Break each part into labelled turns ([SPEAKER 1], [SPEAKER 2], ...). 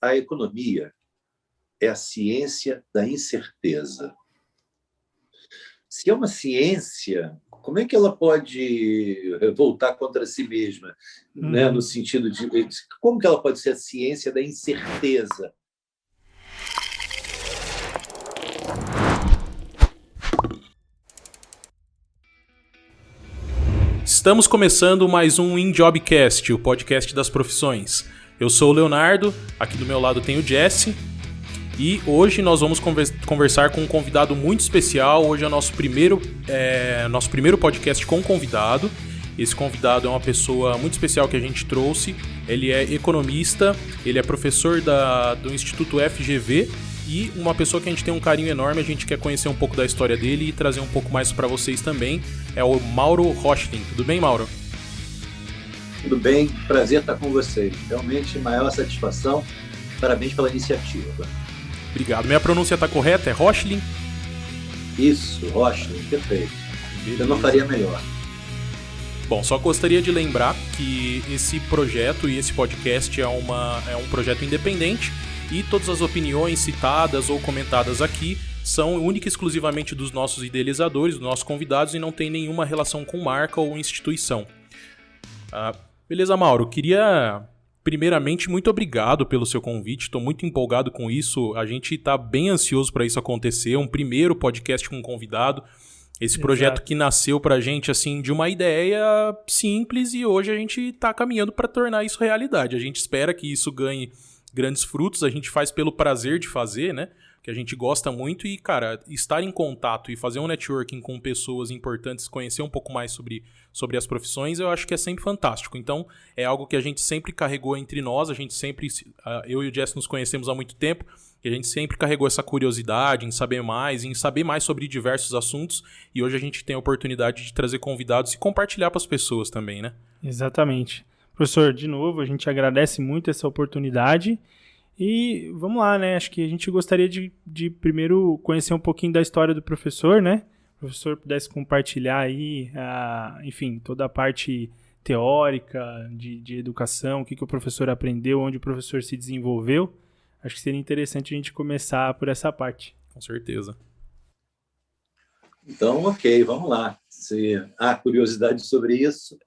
[SPEAKER 1] a economia é a ciência da incerteza. Se é uma ciência, como é que ela pode voltar contra si mesma? Né? No sentido de como que ela pode ser a ciência da incerteza?
[SPEAKER 2] Estamos começando mais um InJobcast, o podcast das profissões. Eu sou o Leonardo, aqui do meu lado tem o Jesse, e hoje nós vamos conversar com um convidado muito especial. Hoje é o nosso primeiro podcast com convidado. Esse convidado é uma pessoa muito especial que a gente trouxe. Ele é economista, ele é professor do Instituto FGV e uma pessoa que a gente tem um carinho enorme. A gente quer conhecer um pouco da história dele e trazer um pouco mais para vocês também. É o Mauro Rochlin. Tudo bem, Mauro?
[SPEAKER 1] Tudo bem, prazer estar com vocês. Realmente, maior satisfação. Parabéns pela iniciativa.
[SPEAKER 2] Obrigado. Minha pronúncia está correta? É Rochlin?
[SPEAKER 1] Isso, Rochlin, perfeito. Eu não faria melhor.
[SPEAKER 2] Bom, só gostaria de lembrar que esse projeto e esse podcast é um projeto independente e todas as opiniões citadas ou comentadas aqui são única e exclusivamente dos nossos idealizadores, dos nossos convidados, e não tem nenhuma relação com marca ou instituição. Beleza, Mauro? Queria, primeiramente, muito obrigado pelo seu convite. Estou muito empolgado com isso. A gente está bem ansioso para isso acontecer. Um primeiro podcast com um convidado. Esse projeto que nasceu pra gente, assim, de uma ideia simples, e hoje a gente está caminhando para tornar isso realidade. A gente espera que isso ganhe grandes frutos. A gente faz pelo prazer de fazer, né? Que a gente gosta muito e, cara, estar em contato e fazer um networking com pessoas importantes, conhecer um pouco mais sobre as profissões, eu acho que é sempre fantástico. Então, é algo que a gente sempre carregou entre nós, eu e o Jess nos conhecemos há muito tempo, e a gente sempre carregou essa curiosidade em saber mais sobre diversos assuntos, e hoje a gente tem a oportunidade de trazer convidados e compartilhar para as pessoas também, né?
[SPEAKER 3] Exatamente. Professor, de novo, a gente agradece muito essa oportunidade. E vamos lá, né? Acho que a gente gostaria de primeiro conhecer um pouquinho da história do professor, né? Se o professor pudesse compartilhar aí, enfim, toda a parte teórica de educação, o que o professor aprendeu, onde o professor se desenvolveu. Acho que seria interessante a gente começar por essa parte.
[SPEAKER 2] Com certeza.
[SPEAKER 1] Então, ok, vamos lá. Se há curiosidade sobre isso,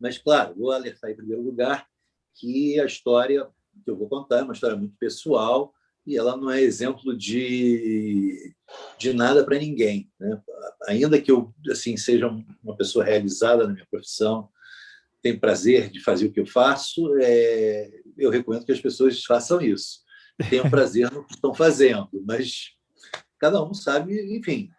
[SPEAKER 1] mas, claro, vou alertar em primeiro lugar que a história que eu vou contar é uma história muito pessoal e ela não é exemplo de nada para ninguém, né? Ainda que eu assim, seja uma pessoa realizada na minha profissão, tenho prazer de fazer o que eu faço, eu recomendo que as pessoas façam isso. Tenham prazer no que estão fazendo, mas cada um sabe, enfim,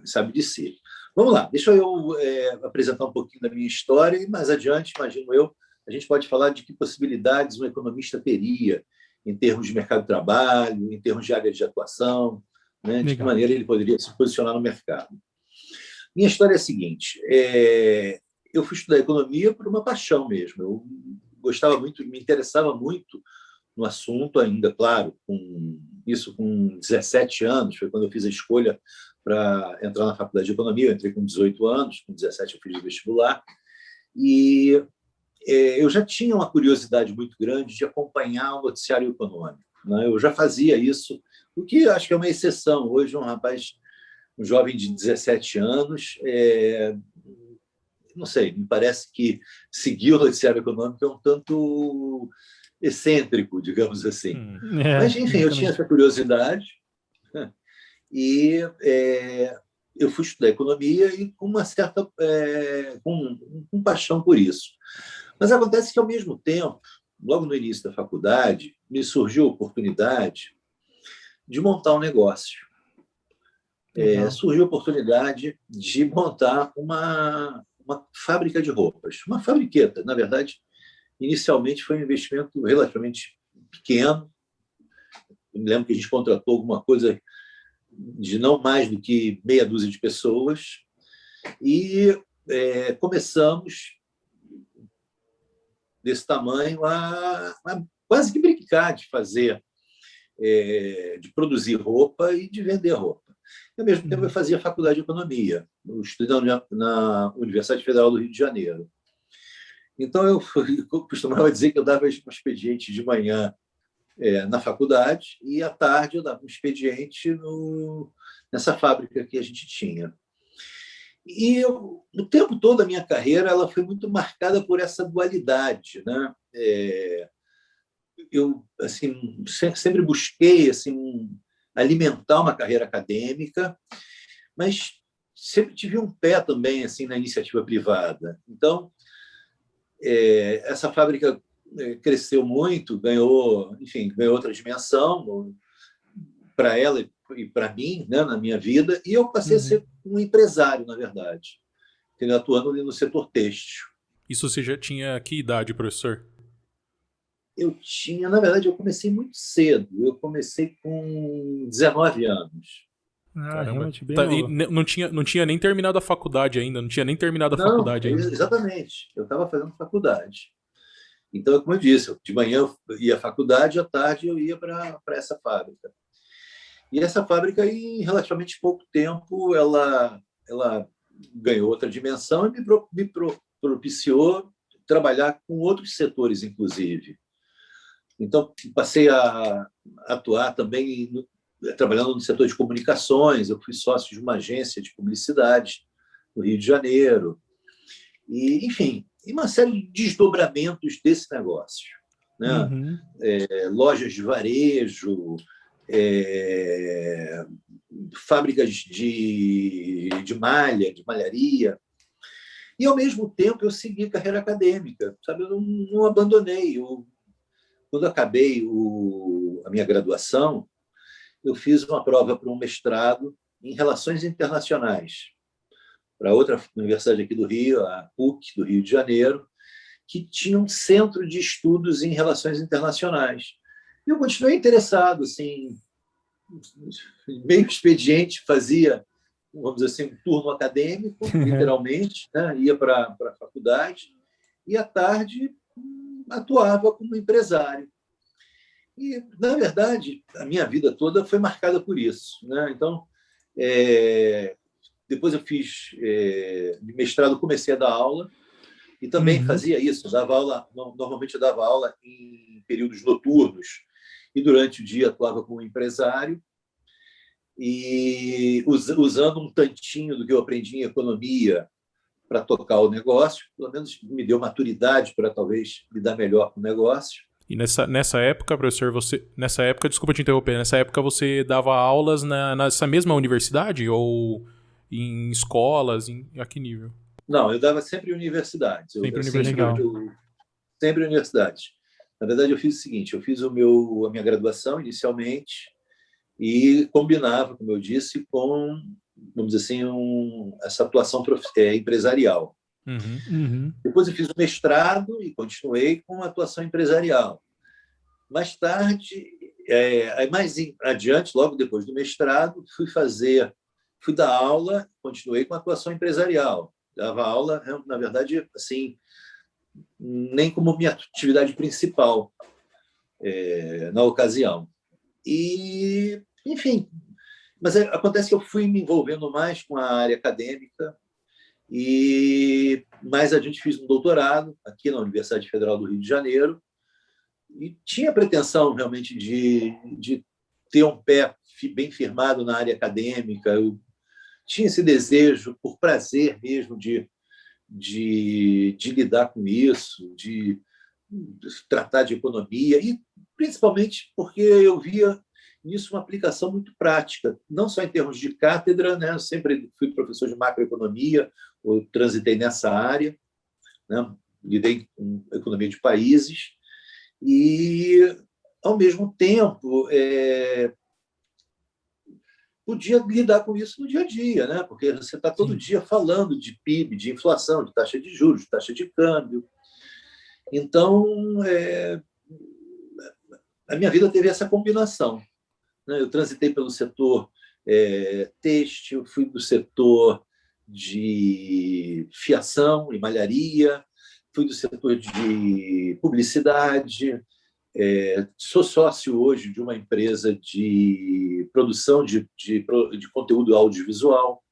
[SPEAKER 1] sabe de si. Vamos lá, deixa eu apresentar um pouquinho da minha história e mais adiante, imagino eu, a gente pode falar de que possibilidades um economista teria em termos de mercado de trabalho, em termos de área de atuação, né? De que maneira ele poderia se posicionar no mercado. Minha história é a seguinte, eu fui estudar economia por uma paixão mesmo. Eu gostava muito, me interessava muito no assunto ainda, claro, com 17 anos, foi quando eu fiz a escolha para entrar na faculdade de economia. Eu entrei com 18 anos, com 17 eu fiz o vestibular, e eu já tinha uma curiosidade muito grande de acompanhar o noticiário econômico, né? Eu já fazia isso, o que acho que é uma exceção. Hoje, um jovem de 17 anos, não sei, me parece que seguir o noticiário econômico é um tanto excêntrico, digamos assim. Mas, enfim, eu tinha essa curiosidade, né? E eu fui estudar economia e com uma certa com paixão por isso. Mas acontece que, ao mesmo tempo, logo no início da faculdade, me surgiu a oportunidade de montar um negócio. Surgiu a oportunidade de montar uma fábrica de roupas, uma fabriqueta. Na verdade, inicialmente foi um investimento relativamente pequeno. Eu me lembro que a gente contratou alguma coisa de não mais do que meia dúzia de pessoas e começamos desse tamanho a quase que brincar de fazer, de produzir roupa e de vender roupa. E, ao mesmo tempo, eu fazia faculdade de economia, estudando na Universidade Federal do Rio de Janeiro. Então, eu costumava dizer que eu dava um expediente de manhã na faculdade, e à tarde eu dava um expediente nessa fábrica que a gente tinha. E o tempo todo da minha carreira ela foi muito marcada por essa dualidade, né? Eu assim sempre busquei assim alimentar uma carreira acadêmica, mas sempre tive um pé também assim na iniciativa privada. Então essa fábrica cresceu muito, ganhou outra dimensão para ela e para mim, né, na minha vida, e eu passei a ser um empresário, na verdade, atuando no setor têxtil.
[SPEAKER 2] Isso você já tinha que idade, professor?
[SPEAKER 1] Na verdade, eu comecei muito cedo. Eu comecei com 19 anos.
[SPEAKER 3] Realmente bem novo.
[SPEAKER 2] E não tinha nem terminado a faculdade ainda,
[SPEAKER 1] Exatamente. Eu estava fazendo faculdade. Então, como eu disse, de manhã eu ia à faculdade, à tarde eu ia para essa fábrica. E essa fábrica, em relativamente pouco tempo, ela ganhou outra dimensão e me propiciou trabalhar com outros setores, inclusive. Então, passei a atuar também trabalhando no setor de comunicações. Eu fui sócio de uma agência de publicidade no Rio de Janeiro. E, enfim, uma série de desdobramentos desse negócio, né? Lojas de varejo, fábricas de malha, de malharia. E, ao mesmo tempo, eu segui carreira acadêmica, sabe? Eu não abandonei. Quando acabei a minha graduação, eu fiz uma prova para um mestrado em Relações Internacionais, para outra universidade aqui do Rio, a PUC, do Rio de Janeiro, que tinha um centro de estudos em Relações Internacionais. E eu continuei interessado, assim, meio expediente, fazia, vamos dizer assim, um turno acadêmico, literalmente, né? Ia para a faculdade, e à tarde atuava como empresário. E, na verdade, a minha vida toda foi marcada por isso, né? Então, depois eu fiz mestrado, comecei a dar aula, e também fazia isso. Eu dava aula, normalmente eu dava aula em períodos noturnos, e durante o dia atuava como empresário, e usando um tantinho do que eu aprendi em economia para tocar o negócio, pelo menos me deu maturidade para talvez lidar melhor com o negócio.
[SPEAKER 2] E nessa época, professor, desculpa te interromper, nessa época você dava aulas nessa mesma universidade ou em escolas, a que nível?
[SPEAKER 1] Não, eu dava sempre em universidades. Sempre em universidades. Na verdade, eu fiz o seguinte, eu fiz a minha graduação inicialmente e combinava, como eu disse, com, vamos dizer assim, essa atuação empresarial. Depois eu fiz o mestrado e continuei com a atuação empresarial. Mais tarde, mais adiante, logo depois do mestrado, fui dar aula, continuei com a atuação empresarial. Dava aula, na verdade, assim, nem como minha atividade principal na ocasião. E, enfim, mas acontece que eu fui me envolvendo mais com a área acadêmica e mais adiante fiz um doutorado aqui na Universidade Federal do Rio de Janeiro e tinha a pretensão realmente de ter um pé bem firmado na área acadêmica. Eu tinha esse desejo, por prazer mesmo, de lidar com isso, de tratar de economia, e principalmente porque eu via nisso uma aplicação muito prática, não só em termos de cátedra, né? Eu sempre fui professor de macroeconomia, eu transitei nessa área, né? Lidei com economia de países, e, ao mesmo tempo, podia lidar com isso no dia a dia, né? Porque você está todo dia falando de PIB, de inflação, de taxa de juros, de taxa de câmbio. Então, a minha vida teve essa combinação, né? Eu transitei pelo setor têxtil, fui do setor de fiação e malharia, fui do setor de publicidade, sou sócio hoje de uma empresa de produção de conteúdo audiovisual.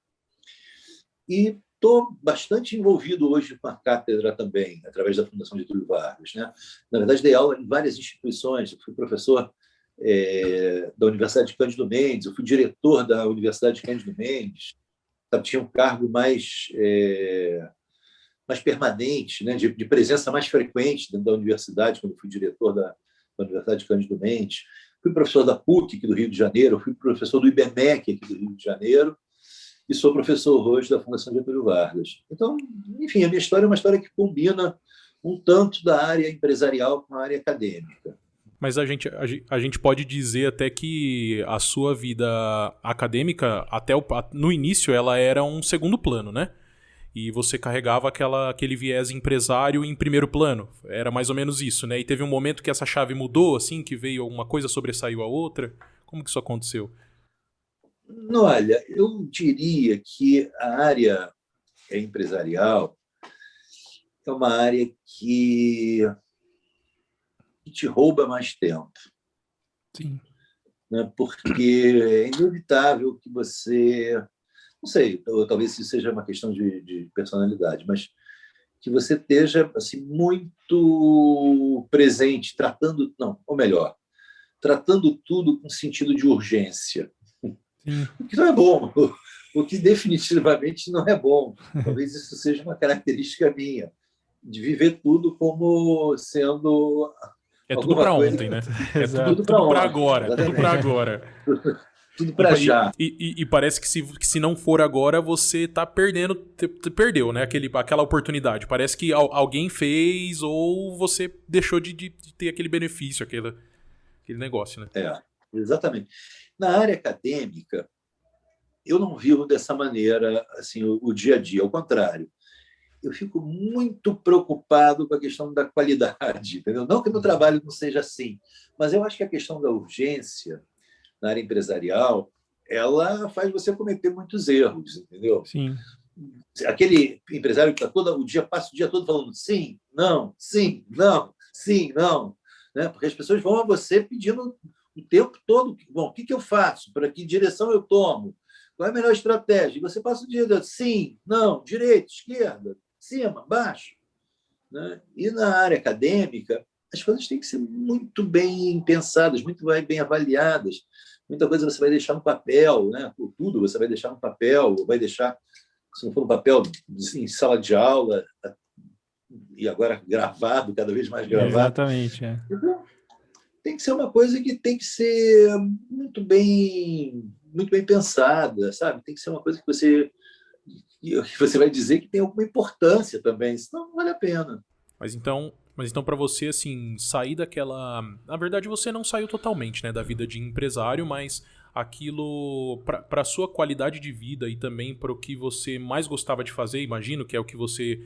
[SPEAKER 1] E estou bastante envolvido hoje com a cátedra também, através da Fundação Getúlio Vargas, né? Na verdade, dei aula em várias instituições. Eu fui professor da Universidade de Cândido Mendes, eu fui diretor da Universidade de Cândido Mendes, tinha um cargo mais permanente, né? de presença mais frequente dentro da universidade, quando eu fui diretor da Universidade de Cândido Mendes. Fui professor da PUC, aqui do Rio de Janeiro, fui professor do IBMEC, aqui do Rio de Janeiro, e sou professor hoje da Fundação Getúlio Vargas. Então, enfim, a minha história é uma história que combina um tanto da área empresarial com a área acadêmica.
[SPEAKER 2] Mas a gente pode dizer até que a sua vida acadêmica, no início, ela era um segundo plano, né? E você carregava aquele viés empresário em primeiro plano. Era mais ou menos isso, né? E teve um momento que essa chave mudou, assim, que veio alguma coisa, sobressaiu a outra. Como que isso aconteceu?
[SPEAKER 1] Olha, eu diria que a área empresarial é uma área que te rouba mais tempo.
[SPEAKER 3] Sim.
[SPEAKER 1] Né? Porque é inevitável que você... Não sei, talvez isso seja uma questão de personalidade, mas que você esteja assim, muito presente, tratando tudo com sentido de urgência. Sim. O que não é bom, o que definitivamente não é bom. Talvez isso seja uma característica minha, de viver tudo como sendo...
[SPEAKER 2] É tudo para ontem, né? É tudo para agora. Tudo para agora.
[SPEAKER 1] Tudo para já.
[SPEAKER 2] E parece que se não for agora, você tá perdendo, perdeu, né? Aquela oportunidade. Parece que alguém fez ou você deixou de ter aquele benefício, aquele negócio, né?
[SPEAKER 1] Exatamente. Na área acadêmica, eu não vivo dessa maneira assim, o dia a dia. Ao contrário, eu fico muito preocupado com a questão da qualidade. Entendeu? Não que no trabalho não seja assim, mas eu acho que a questão da urgência na área empresarial, ela faz você cometer muitos erros, entendeu?
[SPEAKER 3] Sim.
[SPEAKER 1] Aquele empresário que passa o dia todo falando sim, não, sim, não, sim, não, né? Porque as pessoas vão a você pedindo o tempo todo, bom, o que eu faço? Para que direção eu tomo? Qual é a melhor estratégia? E você passa o dia dizendo sim, não, direita, esquerda, cima, baixo. Né? E na área acadêmica, as coisas têm que ser muito bem pensadas, muito bem avaliadas. Muita coisa você vai deixar no papel, né? Tudo você vai deixar no papel, vai deixar, se não for no papel, em sala de aula, e agora gravado, cada vez mais gravado.
[SPEAKER 3] Exatamente.
[SPEAKER 1] Então, tem que ser uma coisa que tem que ser muito bem pensada, sabe? Tem que ser uma coisa que você vai dizer que tem alguma importância também, senão não vale a pena.
[SPEAKER 2] Mas então para você, assim, sair daquela... Na verdade, você não saiu totalmente, né, da vida de empresário, mas aquilo, para a sua qualidade de vida e também para o que você mais gostava de fazer, imagino, que é o que você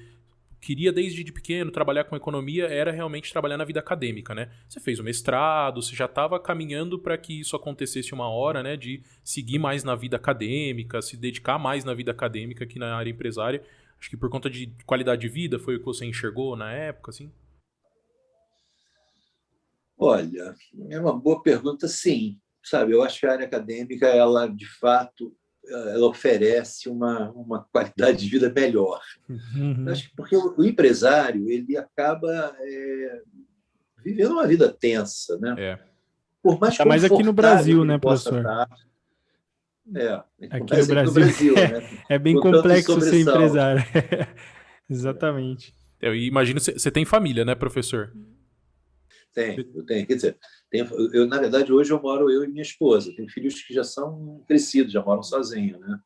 [SPEAKER 2] queria desde de pequeno, trabalhar com economia, era realmente trabalhar na vida acadêmica, né? Você fez o mestrado, você já estava caminhando para que isso acontecesse uma hora, né, de seguir mais na vida acadêmica, se dedicar mais na vida acadêmica que na área empresária. Acho que por conta de qualidade de vida foi o que você enxergou na época, assim?
[SPEAKER 1] Olha, é uma boa pergunta, sim. Sabe, eu acho que a área acadêmica, ela, de fato, ela oferece uma qualidade de vida melhor.
[SPEAKER 3] Uhum.
[SPEAKER 1] Acho que porque o empresário ele acaba vivendo uma vida tensa, né? Por mais
[SPEAKER 3] mais aqui no Brasil, né, professor?
[SPEAKER 1] Aqui no Brasil, né?
[SPEAKER 3] É bem complexo ser empresário. Exatamente.
[SPEAKER 2] Eu imagino que você tem família, né, professor?
[SPEAKER 1] Eu tenho. Quer dizer, na verdade, hoje eu e minha esposa. Tenho filhos que já são crescidos, já moram sozinhos, né?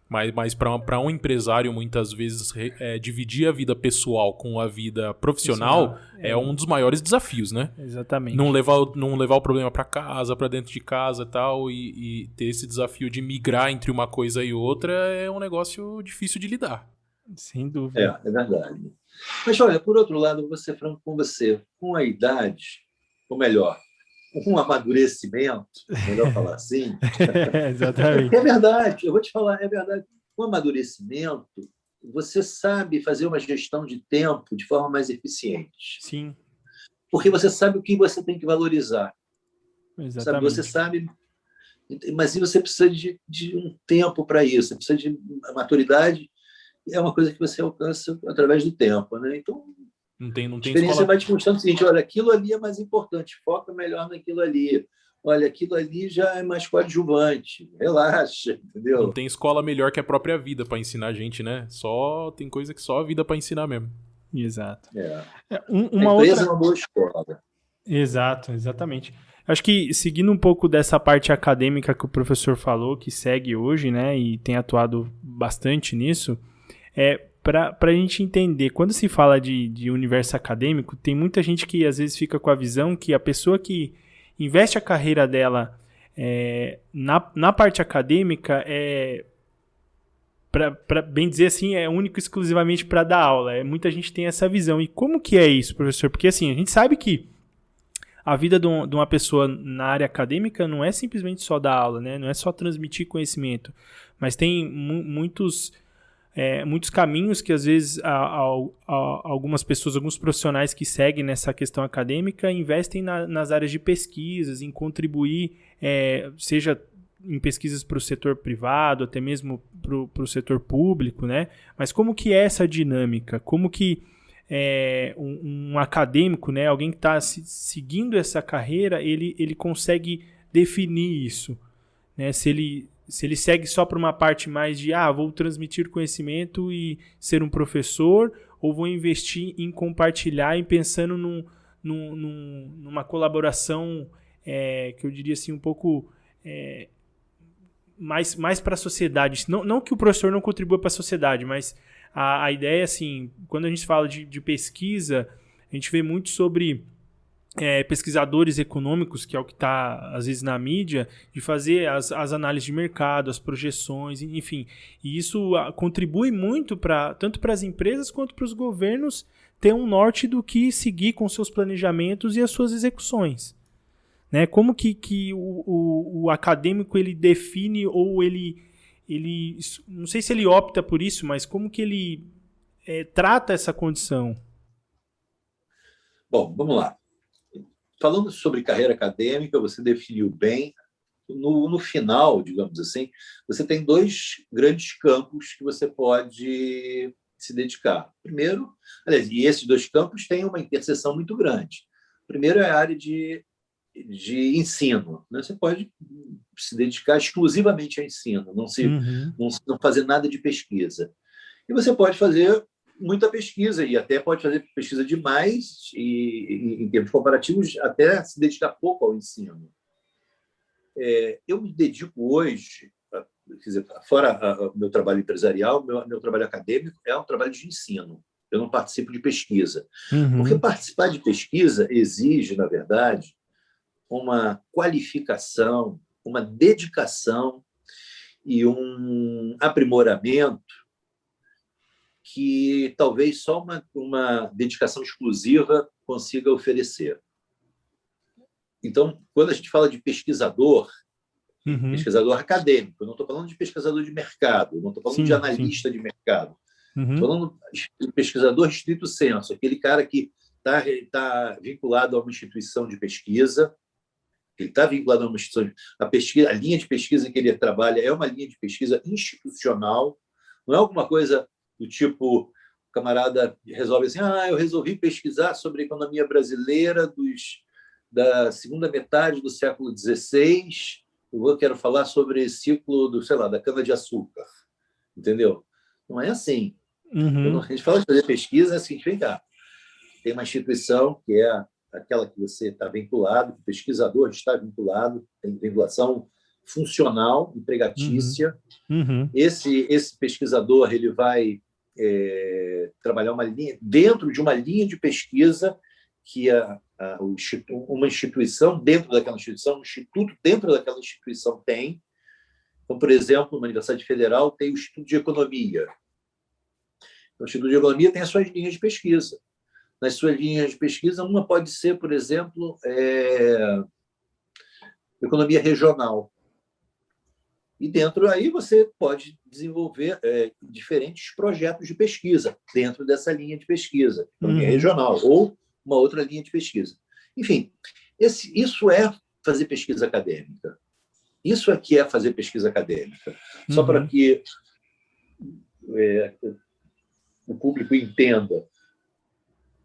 [SPEAKER 2] Mas para um empresário, muitas vezes, dividir a vida pessoal com a vida profissional é um dos maiores desafios, né?
[SPEAKER 3] Exatamente.
[SPEAKER 2] Não levar o problema para casa, para dentro de casa tal, e ter esse desafio de migrar entre uma coisa e outra é um negócio difícil de lidar.
[SPEAKER 3] Sem dúvida.
[SPEAKER 1] É verdade. Mas, olha, por outro lado, vou ser franco com você. Com a idade, ou melhor, com o amadurecimento, melhor falar assim.
[SPEAKER 3] Exatamente.
[SPEAKER 1] É verdade, eu vou te falar, é verdade. Com o amadurecimento, você sabe fazer uma gestão de tempo de forma mais eficiente.
[SPEAKER 3] Sim.
[SPEAKER 1] Porque você sabe o que você tem que valorizar.
[SPEAKER 3] Exatamente.
[SPEAKER 1] Sabe? Você sabe, mas você precisa de um tempo para isso, você precisa de maturidade é uma coisa que você alcança através do tempo, né? Então,
[SPEAKER 2] Não tem
[SPEAKER 1] a experiência
[SPEAKER 2] escola.
[SPEAKER 1] vai te mostrando o seguinte: olha, aquilo ali é mais importante, foca melhor naquilo ali. Olha, aquilo ali já é mais coadjuvante, relaxa, entendeu?
[SPEAKER 2] Não tem escola melhor que a própria vida para ensinar a gente, né? Só tem coisa que só a vida para ensinar mesmo.
[SPEAKER 3] Exato.
[SPEAKER 1] É.
[SPEAKER 3] Uma
[SPEAKER 1] A empresa
[SPEAKER 3] outra...
[SPEAKER 1] é uma boa escola.
[SPEAKER 3] Exato, exatamente. Acho que seguindo um pouco dessa parte acadêmica que o professor falou, que segue hoje, né, e tem atuado bastante nisso, para a gente entender, quando se fala de universo acadêmico, tem muita gente que às vezes fica com a visão que a pessoa que investe a carreira dela na parte acadêmica para bem dizer assim, é único exclusivamente para dar aula. Muita gente tem essa visão. E como que é isso, professor? Porque assim, a gente sabe que a vida de uma pessoa na área acadêmica não é simplesmente só dar aula, né? Não é só transmitir conhecimento, mas tem muitos caminhos que às vezes algumas pessoas, alguns profissionais que seguem nessa questão acadêmica investem nas áreas de pesquisas, em contribuir, seja em pesquisas para o setor privado, até mesmo para o setor público, né? Mas como que é essa dinâmica? Como que um acadêmico, né, alguém que está seguindo essa carreira, ele consegue definir isso, né? Se ele segue só para uma parte mais de vou transmitir conhecimento e ser um professor, ou vou investir em compartilhar e pensando numa colaboração que eu diria assim um pouco mais para a sociedade. Não que o professor não contribua para a sociedade, mas a ideia é assim, quando a gente fala de pesquisa, a gente vê muito sobre pesquisadores econômicos, que é o que está às vezes na mídia, de fazer as análises de mercado, as projeções, enfim. E isso contribui muito tanto para as empresas quanto para os governos ter um norte do que seguir com seus planejamentos e as suas execuções. Né? Como que o acadêmico ele define ou ele não sei se ele opta por isso, mas como que ele trata essa condição?
[SPEAKER 1] Bom, vamos lá. Falando sobre carreira acadêmica, você definiu bem. No final, digamos assim, você tem dois grandes campos que você pode se dedicar. Primeiro, aliás, e esses dois campos têm uma interseção muito grande. Primeiro é a área de ensino, né? Você pode se dedicar exclusivamente ao ensino, não fazer nada de pesquisa. E você pode fazer muita pesquisa, e até pode fazer pesquisa demais, e em termos comparativos, até se dedicar pouco ao ensino. Eu me dedico hoje, quer dizer, fora o meu trabalho empresarial, meu trabalho acadêmico é um trabalho de ensino. Eu não participo de pesquisa. Porque participar de pesquisa exige, na verdade, uma qualificação, uma dedicação e um aprimoramento que talvez só uma dedicação exclusiva consiga oferecer. Então, quando a gente fala de pesquisador, pesquisador acadêmico, eu não estou falando de pesquisador de mercado, não estou falando de analista de mercado, estou falando de pesquisador estrito sensu, aquele cara que está vinculado a uma instituição de pesquisa. Ele está vinculado a uma instituição. A linha de pesquisa que ele trabalha é uma linha de pesquisa institucional, não é alguma coisa do tipo, o camarada resolve assim, eu resolvi pesquisar sobre a economia brasileira da segunda metade do século XVI, eu quero falar sobre o ciclo da cana-de-açúcar, entendeu? Não é assim. Quando a gente fala de fazer pesquisa, é assim, vem cá, tem uma instituição que é aquela que você está vinculado, que o pesquisador está vinculado, tem vinculação funcional, empregatícia. Esse pesquisador ele vai trabalhar dentro de uma linha de pesquisa que uma instituição dentro daquela instituição, um instituto dentro daquela instituição tem. Então, por exemplo, na Universidade Federal tem o Instituto de Economia. O Instituto de Economia tem as suas linhas de pesquisa. Nas suas linhas de pesquisa, uma pode ser, por exemplo, economia regional. E dentro aí você pode desenvolver diferentes projetos de pesquisa dentro dessa linha de pesquisa, economia regional, ou uma outra linha de pesquisa. Enfim, isso é fazer pesquisa acadêmica. Isso aqui é fazer pesquisa acadêmica. Só para que o público entenda.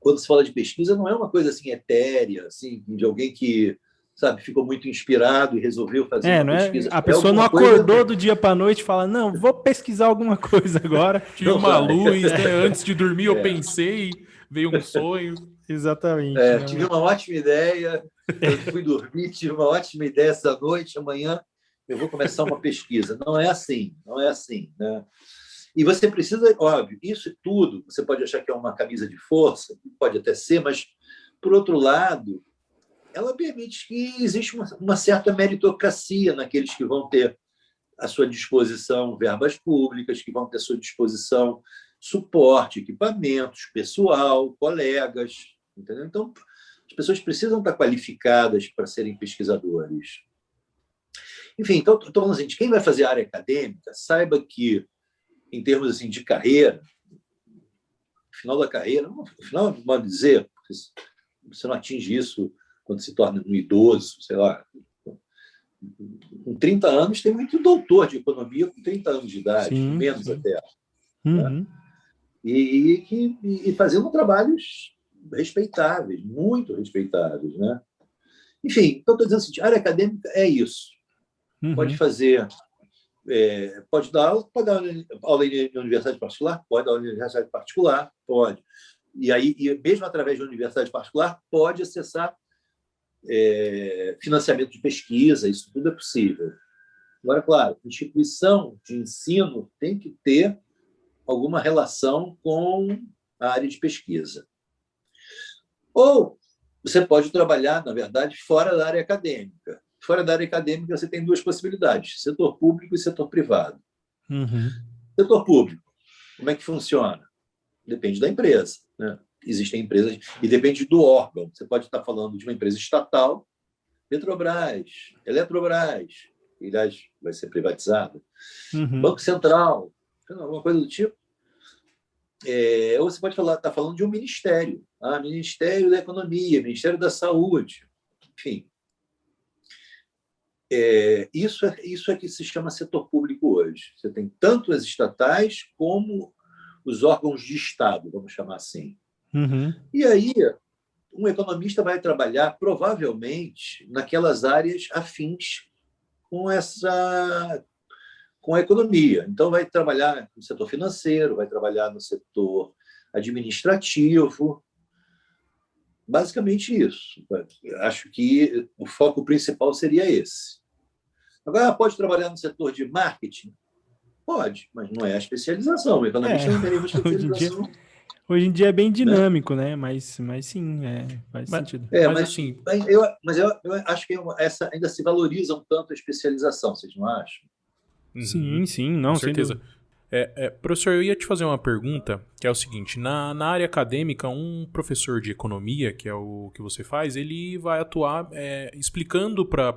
[SPEAKER 1] Quando se fala de pesquisa, não é uma coisa assim etérea, assim, de alguém que, sabe, ficou muito inspirado e resolveu fazer uma pesquisa.
[SPEAKER 3] A pessoa não acordou do dia para a noite e fala, não, vou pesquisar alguma coisa agora.
[SPEAKER 2] Tive uma luz, né? Antes de dormir eu pensei, veio um sonho.
[SPEAKER 3] Exatamente.
[SPEAKER 1] Tive uma ótima ideia, eu fui dormir, tive uma ótima ideia essa noite, amanhã eu vou começar uma pesquisa. Não é assim, né? E você precisa, óbvio, isso tudo, você pode achar que é uma camisa de força, pode até ser, mas, por outro lado, ela permite que exista uma certa meritocracia naqueles que vão ter à sua disposição verbas públicas, que vão ter à sua disposição suporte, equipamentos, pessoal, colegas, entendeu? Então, as pessoas precisam estar qualificadas para serem pesquisadores. Enfim, então, estou falando assim, de quem vai fazer área acadêmica, saiba que, em termos assim, de carreira, no final da carreira, no final, não pode dizer, porque você não atinge isso quando se torna um idoso, sei lá. Com 30 anos, tem muito doutor de economia com 30 anos de idade, menos até. Né? E fazendo trabalhos respeitáveis, muito respeitáveis. Né? Enfim, então estou dizendo assim, a área acadêmica é isso. Pode fazer... pode dar aula, em universidade particular? Pode dar aula em universidade particular? Pode. E mesmo através de universidade particular, pode acessar financiamento de pesquisa, isso tudo é possível. Agora, claro, instituição de ensino tem que ter alguma relação com a área de pesquisa. Ou você pode trabalhar, na verdade, fora da área acadêmica. Fora da área acadêmica, você tem duas possibilidades, setor público e setor privado. Setor público, como é que funciona? Depende da empresa, né? Existem empresas, e depende do órgão. Você pode estar falando de uma empresa estatal, Petrobras, Eletrobras, que, aliás, vai ser privatizada, Banco Central, alguma coisa do tipo. Ou você pode estar falando de um ministério, Ministério da Economia, Ministério da Saúde, enfim. Isso é que se chama setor público hoje. Você tem tanto as estatais como os órgãos de Estado, vamos chamar assim. E aí, um economista vai trabalhar, provavelmente, naquelas áreas afins com a economia. Então, vai trabalhar no setor financeiro, vai trabalhar no setor administrativo. Basicamente isso. Acho que o foco principal seria esse. Agora, pode trabalhar no setor de marketing? Pode, mas não é a especialização. O economista não tem nenhuma especialização.
[SPEAKER 3] Hoje em dia é bem dinâmico, né? Mas sim, faz sentido.
[SPEAKER 1] Mas eu acho que ainda se valoriza um tanto a especialização, vocês não acham?
[SPEAKER 3] Sim, não,
[SPEAKER 2] com certeza. Professor, eu ia te fazer uma pergunta, que é o seguinte, na área acadêmica, um professor de economia, que é o que você faz, ele vai atuar explicando para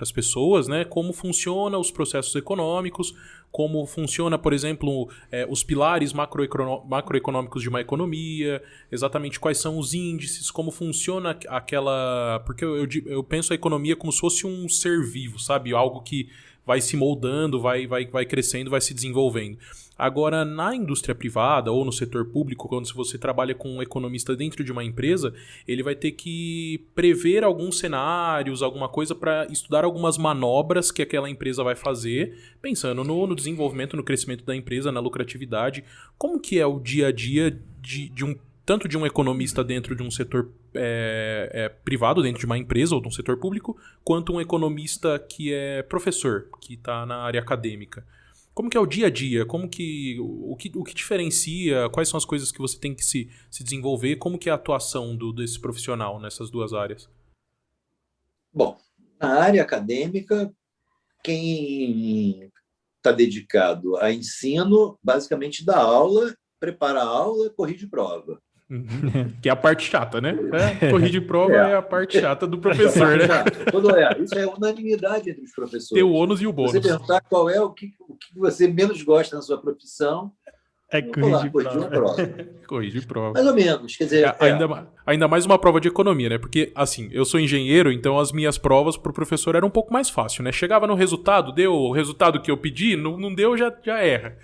[SPEAKER 2] as pessoas, né, como funcionam os processos econômicos, como funciona, por exemplo, os pilares macroeconômicos de uma economia, exatamente quais são os índices, como funciona aquela... Porque eu penso a economia como se fosse um ser vivo, sabe? Algo que vai se moldando, vai crescendo, vai se desenvolvendo. Agora, na indústria privada ou no setor público, quando você trabalha com um economista dentro de uma empresa, ele vai ter que prever alguns cenários, alguma coisa para estudar algumas manobras que aquela empresa vai fazer, pensando no desenvolvimento, no crescimento da empresa, na lucratividade. Como que é o dia a dia tanto de um economista dentro de um setor privado, dentro de uma empresa ou de um setor público, quanto um economista que é professor, que está na área acadêmica? Como que é o dia a dia? O que diferencia? Quais são as coisas que você tem que se desenvolver? Como que é a atuação desse profissional nessas duas áreas?
[SPEAKER 1] Bom, na área acadêmica, quem está dedicado a ensino, basicamente dá aula, prepara a aula, corrige prova.
[SPEAKER 2] Que é a parte chata, né? Corrigir prova é a parte chata do professor, né?
[SPEAKER 1] Isso é unanimidade entre os professores.
[SPEAKER 2] Tem o ônus e o bônus.
[SPEAKER 1] Você perguntar qual é o que você menos gosta na sua profissão,
[SPEAKER 3] É
[SPEAKER 1] Eu vou lá,
[SPEAKER 3] corrigir
[SPEAKER 1] corrigir uma
[SPEAKER 3] prova.
[SPEAKER 1] prova.
[SPEAKER 2] Corrige prova.
[SPEAKER 1] Mais ou menos, quer dizer,
[SPEAKER 2] Ainda mais uma prova de economia, né? Porque, assim, eu sou engenheiro, então as minhas provas pro professor eram um pouco mais fácil, né? Chegava no resultado, deu o resultado que eu pedi, não deu, já erra.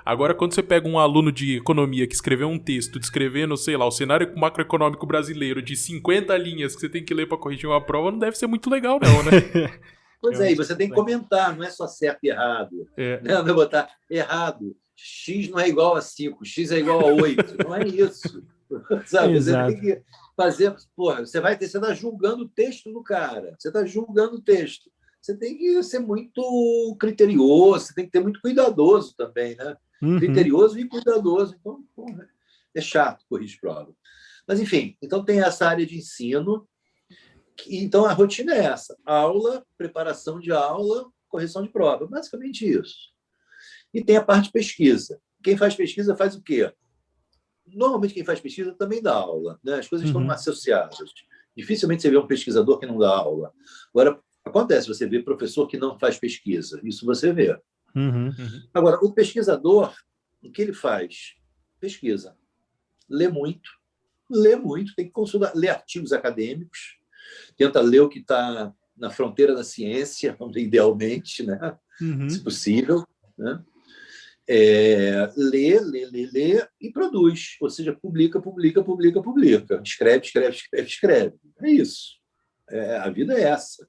[SPEAKER 2] Agora, quando você pega um aluno de economia que escreveu um texto descrevendo, sei lá, o cenário macroeconômico brasileiro de 50 linhas que você tem que ler pra corrigir uma prova, não deve ser muito legal, não, né?
[SPEAKER 1] pois é, e você tem que comentar, não é só certo e errado.
[SPEAKER 2] É.
[SPEAKER 1] Não é botar errado. X não é igual a 5, X é igual a 8. Não é isso. Sabe? Você tem que fazer. Porra, você está julgando o texto do cara. Você está julgando o texto. Você tem que ser muito criterioso, você tem que ter muito cuidadoso também, né? Criterioso e cuidadoso. Então, porra, é chato corrigir prova. Mas, enfim, então tem essa área de ensino. Então, a rotina é essa: aula, preparação de aula, correção de prova. Basicamente isso. E tem a parte de pesquisa. Quem faz pesquisa faz o quê? Normalmente, quem faz pesquisa também dá aula, né? As coisas estão associadas. Dificilmente você vê um pesquisador que não dá aula. Agora, acontece, você vê professor que não faz pesquisa. Isso você vê. Agora, o pesquisador, o que ele faz? Pesquisa. Lê muito, tem que consultar, lê artigos acadêmicos, tenta ler o que está na fronteira da ciência, idealmente, né? Se possível, né? Lê e produz, ou seja, publica. Escreve. É isso. A vida é essa.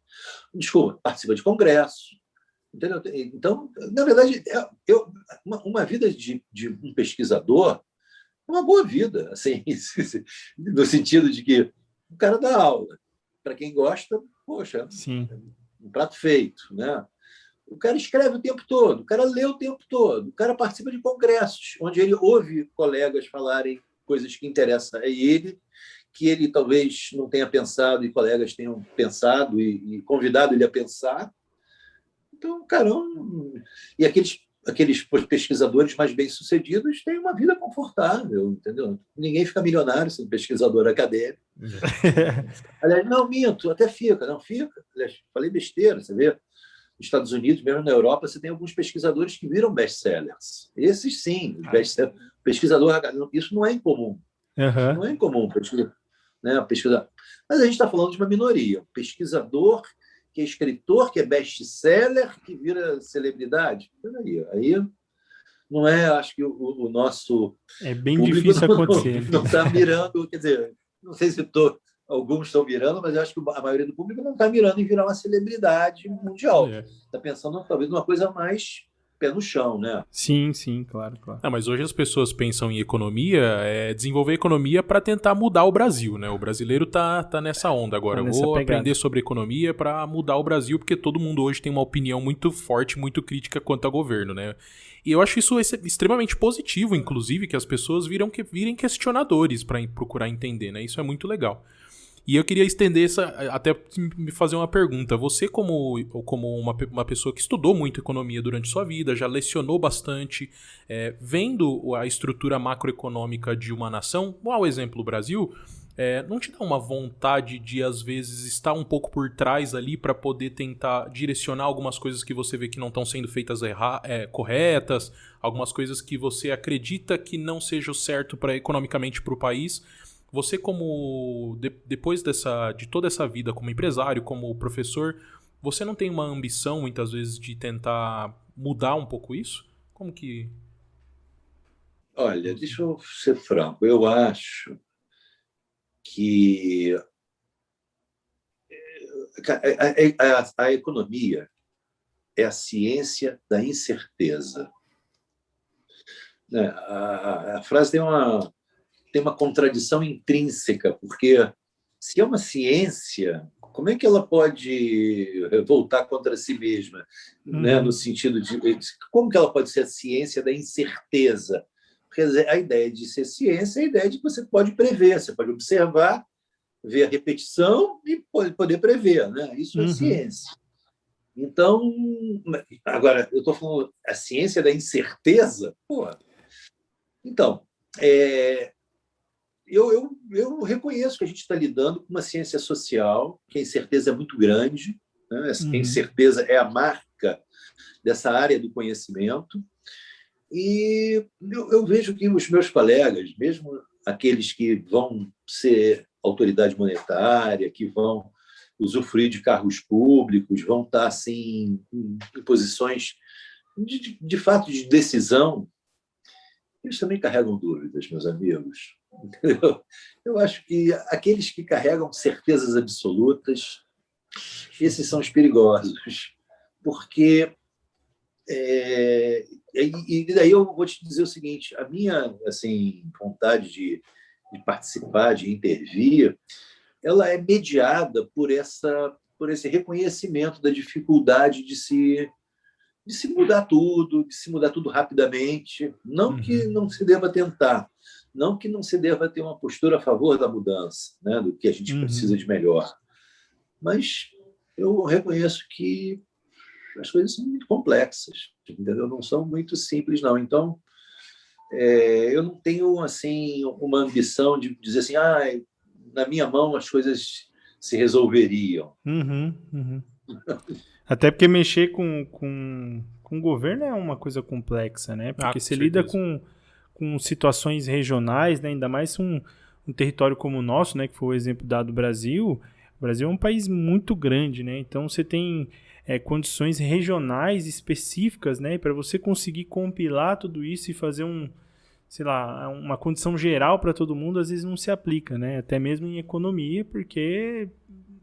[SPEAKER 1] Desculpa, participa de congresso. Entendeu? Então, na verdade, uma vida de um pesquisador é uma boa vida, assim, no sentido de que o cara dá aula. Para quem gosta, poxa,
[SPEAKER 3] Sim.
[SPEAKER 1] Um prato feito, né? O cara escreve o tempo todo, o cara lê o tempo todo, o cara participa de congressos, onde ele ouve colegas falarem coisas que interessam a ele, que ele talvez não tenha pensado e colegas tenham pensado e convidado ele a pensar. Então, caramba, e aqueles pesquisadores mais bem-sucedidos têm uma vida confortável, entendeu? Ninguém fica milionário sendo pesquisador acadêmico. Aliás, não, minto, até fica, não fica. Aliás, falei besteira, você vê. Nos Estados Unidos, mesmo na Europa, você tem alguns pesquisadores que viram best-sellers. Esses sim, pesquisador, isso não é incomum. Isso não é incomum, pesquisa. Mas a gente está falando de uma minoria. Um pesquisador que é escritor, que é best-seller, que vira celebridade. Aí não é, acho que o nosso
[SPEAKER 3] é bem
[SPEAKER 1] público
[SPEAKER 3] difícil acontecer.
[SPEAKER 1] Não está mirando, quer dizer, não sei se alguns estão mirando, mas eu acho que a maioria do público não está mirando em virar uma celebridade mundial. Está pensando, talvez, numa coisa mais pé no chão, né?
[SPEAKER 3] Sim, claro.
[SPEAKER 2] Não, mas hoje as pessoas pensam em economia, desenvolver economia para tentar mudar o Brasil, né? O brasileiro tá nessa onda agora. Eu vou aprender sobre economia para mudar o Brasil, porque todo mundo hoje tem uma opinião muito forte, muito crítica quanto ao governo, né? E eu acho isso extremamente positivo, inclusive, que as pessoas virem questionadores para procurar entender, né? Isso é muito legal. E eu queria estender até me fazer uma pergunta. Você, como uma pessoa que estudou muito economia durante sua vida, já lecionou bastante, vendo a estrutura macroeconômica de uma nação, ao exemplo do Brasil, não te dá uma vontade de, às vezes, estar um pouco por trás ali para poder tentar direcionar algumas coisas que você vê que não estão sendo feitas corretas, algumas coisas que você acredita que não seja o certo economicamente para o país? Você, como depois de toda essa vida como empresário, como professor, você não tem uma ambição, muitas vezes, de tentar mudar um pouco isso? Como que...
[SPEAKER 1] Olha, deixa eu ser franco. Eu acho que a economia é a ciência da incerteza. A frase tem uma contradição intrínseca, porque se é uma ciência, como é que ela pode voltar contra si mesma? Né? No sentido de como que ela pode ser a ciência da incerteza? Porque a ideia de ser ciência é a ideia de que você pode prever, você pode observar, ver a repetição e poder prever. Né? Isso é ciência. Então, agora, eu estou falando a ciência da incerteza? Porra. Então, eu reconheço que a gente está lidando com uma ciência social, que a incerteza é muito grande, né? A incerteza é a marca dessa área do conhecimento, E eu vejo que os meus colegas, mesmo aqueles que vão ser autoridade monetária, que vão usufruir de cargos públicos, vão estar assim, em posições de fato de decisão, eles também carregam dúvidas, meus amigos. Entendeu? Eu acho que aqueles que carregam certezas absolutas, esses são os perigosos, porque e daí eu vou te dizer o seguinte: a minha assim vontade de participar, de intervir, ela é mediada por esse reconhecimento da dificuldade de se mudar tudo, de se mudar tudo rapidamente. Não que não se deva tentar, não que não se deva ter uma postura a favor da mudança, né, do que a gente precisa de melhor. Mas eu reconheço que as coisas são muito complexas, entendeu? Não são muito simples, não. Então, eu não tenho assim uma ambição de dizer assim, na minha mão as coisas se resolveriam.
[SPEAKER 3] Até porque mexer com o governo é uma coisa complexa, né? Porque você lida com situações regionais, né? Ainda mais um território como o nosso, né? Que foi o exemplo dado do Brasil. O Brasil é um país muito grande, né? Então você tem condições regionais específicas, né? Para você conseguir compilar tudo isso e fazer uma condição geral para todo mundo, às vezes não se aplica, né? Até mesmo em economia, porque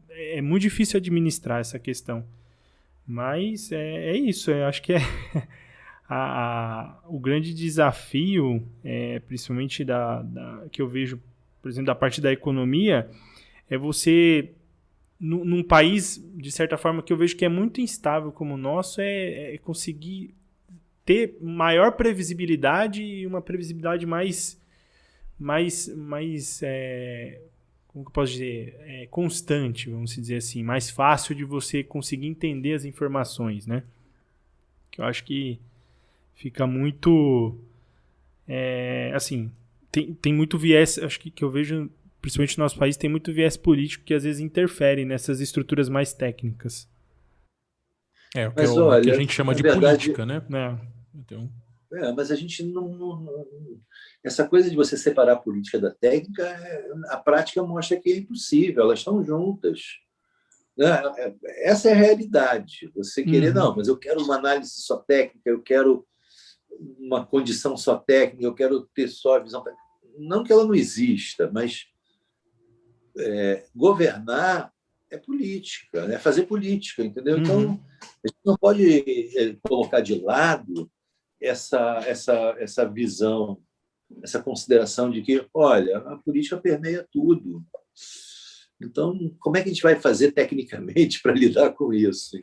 [SPEAKER 3] é muito difícil administrar essa questão. Mas é isso, eu acho que o grande desafio, principalmente que eu vejo, por exemplo, da parte da economia, é você, num país, de certa forma, que eu vejo que é muito instável como o nosso, é conseguir ter maior previsibilidade e uma previsibilidade mais como que eu posso dizer, constante, vamos dizer assim, mais fácil de você conseguir entender as informações, né? Que eu acho que fica muito, assim, tem muito viés, acho que eu vejo, principalmente no nosso país, tem muito viés político que às vezes interfere nessas estruturas mais técnicas.
[SPEAKER 2] O que a gente chama de política, né?
[SPEAKER 1] Então... mas a gente não... Essa coisa de você separar a política da técnica, a prática mostra que é impossível, elas estão juntas. Essa é a realidade. Você querer, não, mas eu quero uma análise só técnica, eu quero uma condição só técnica, eu quero ter só a visão técnica. Não que ela não exista, mas governar é política, é fazer política, entendeu? Então, a gente não pode colocar de lado essa visão, essa consideração de que, olha, a política permeia tudo. Então, como é que a gente vai fazer tecnicamente para lidar com isso?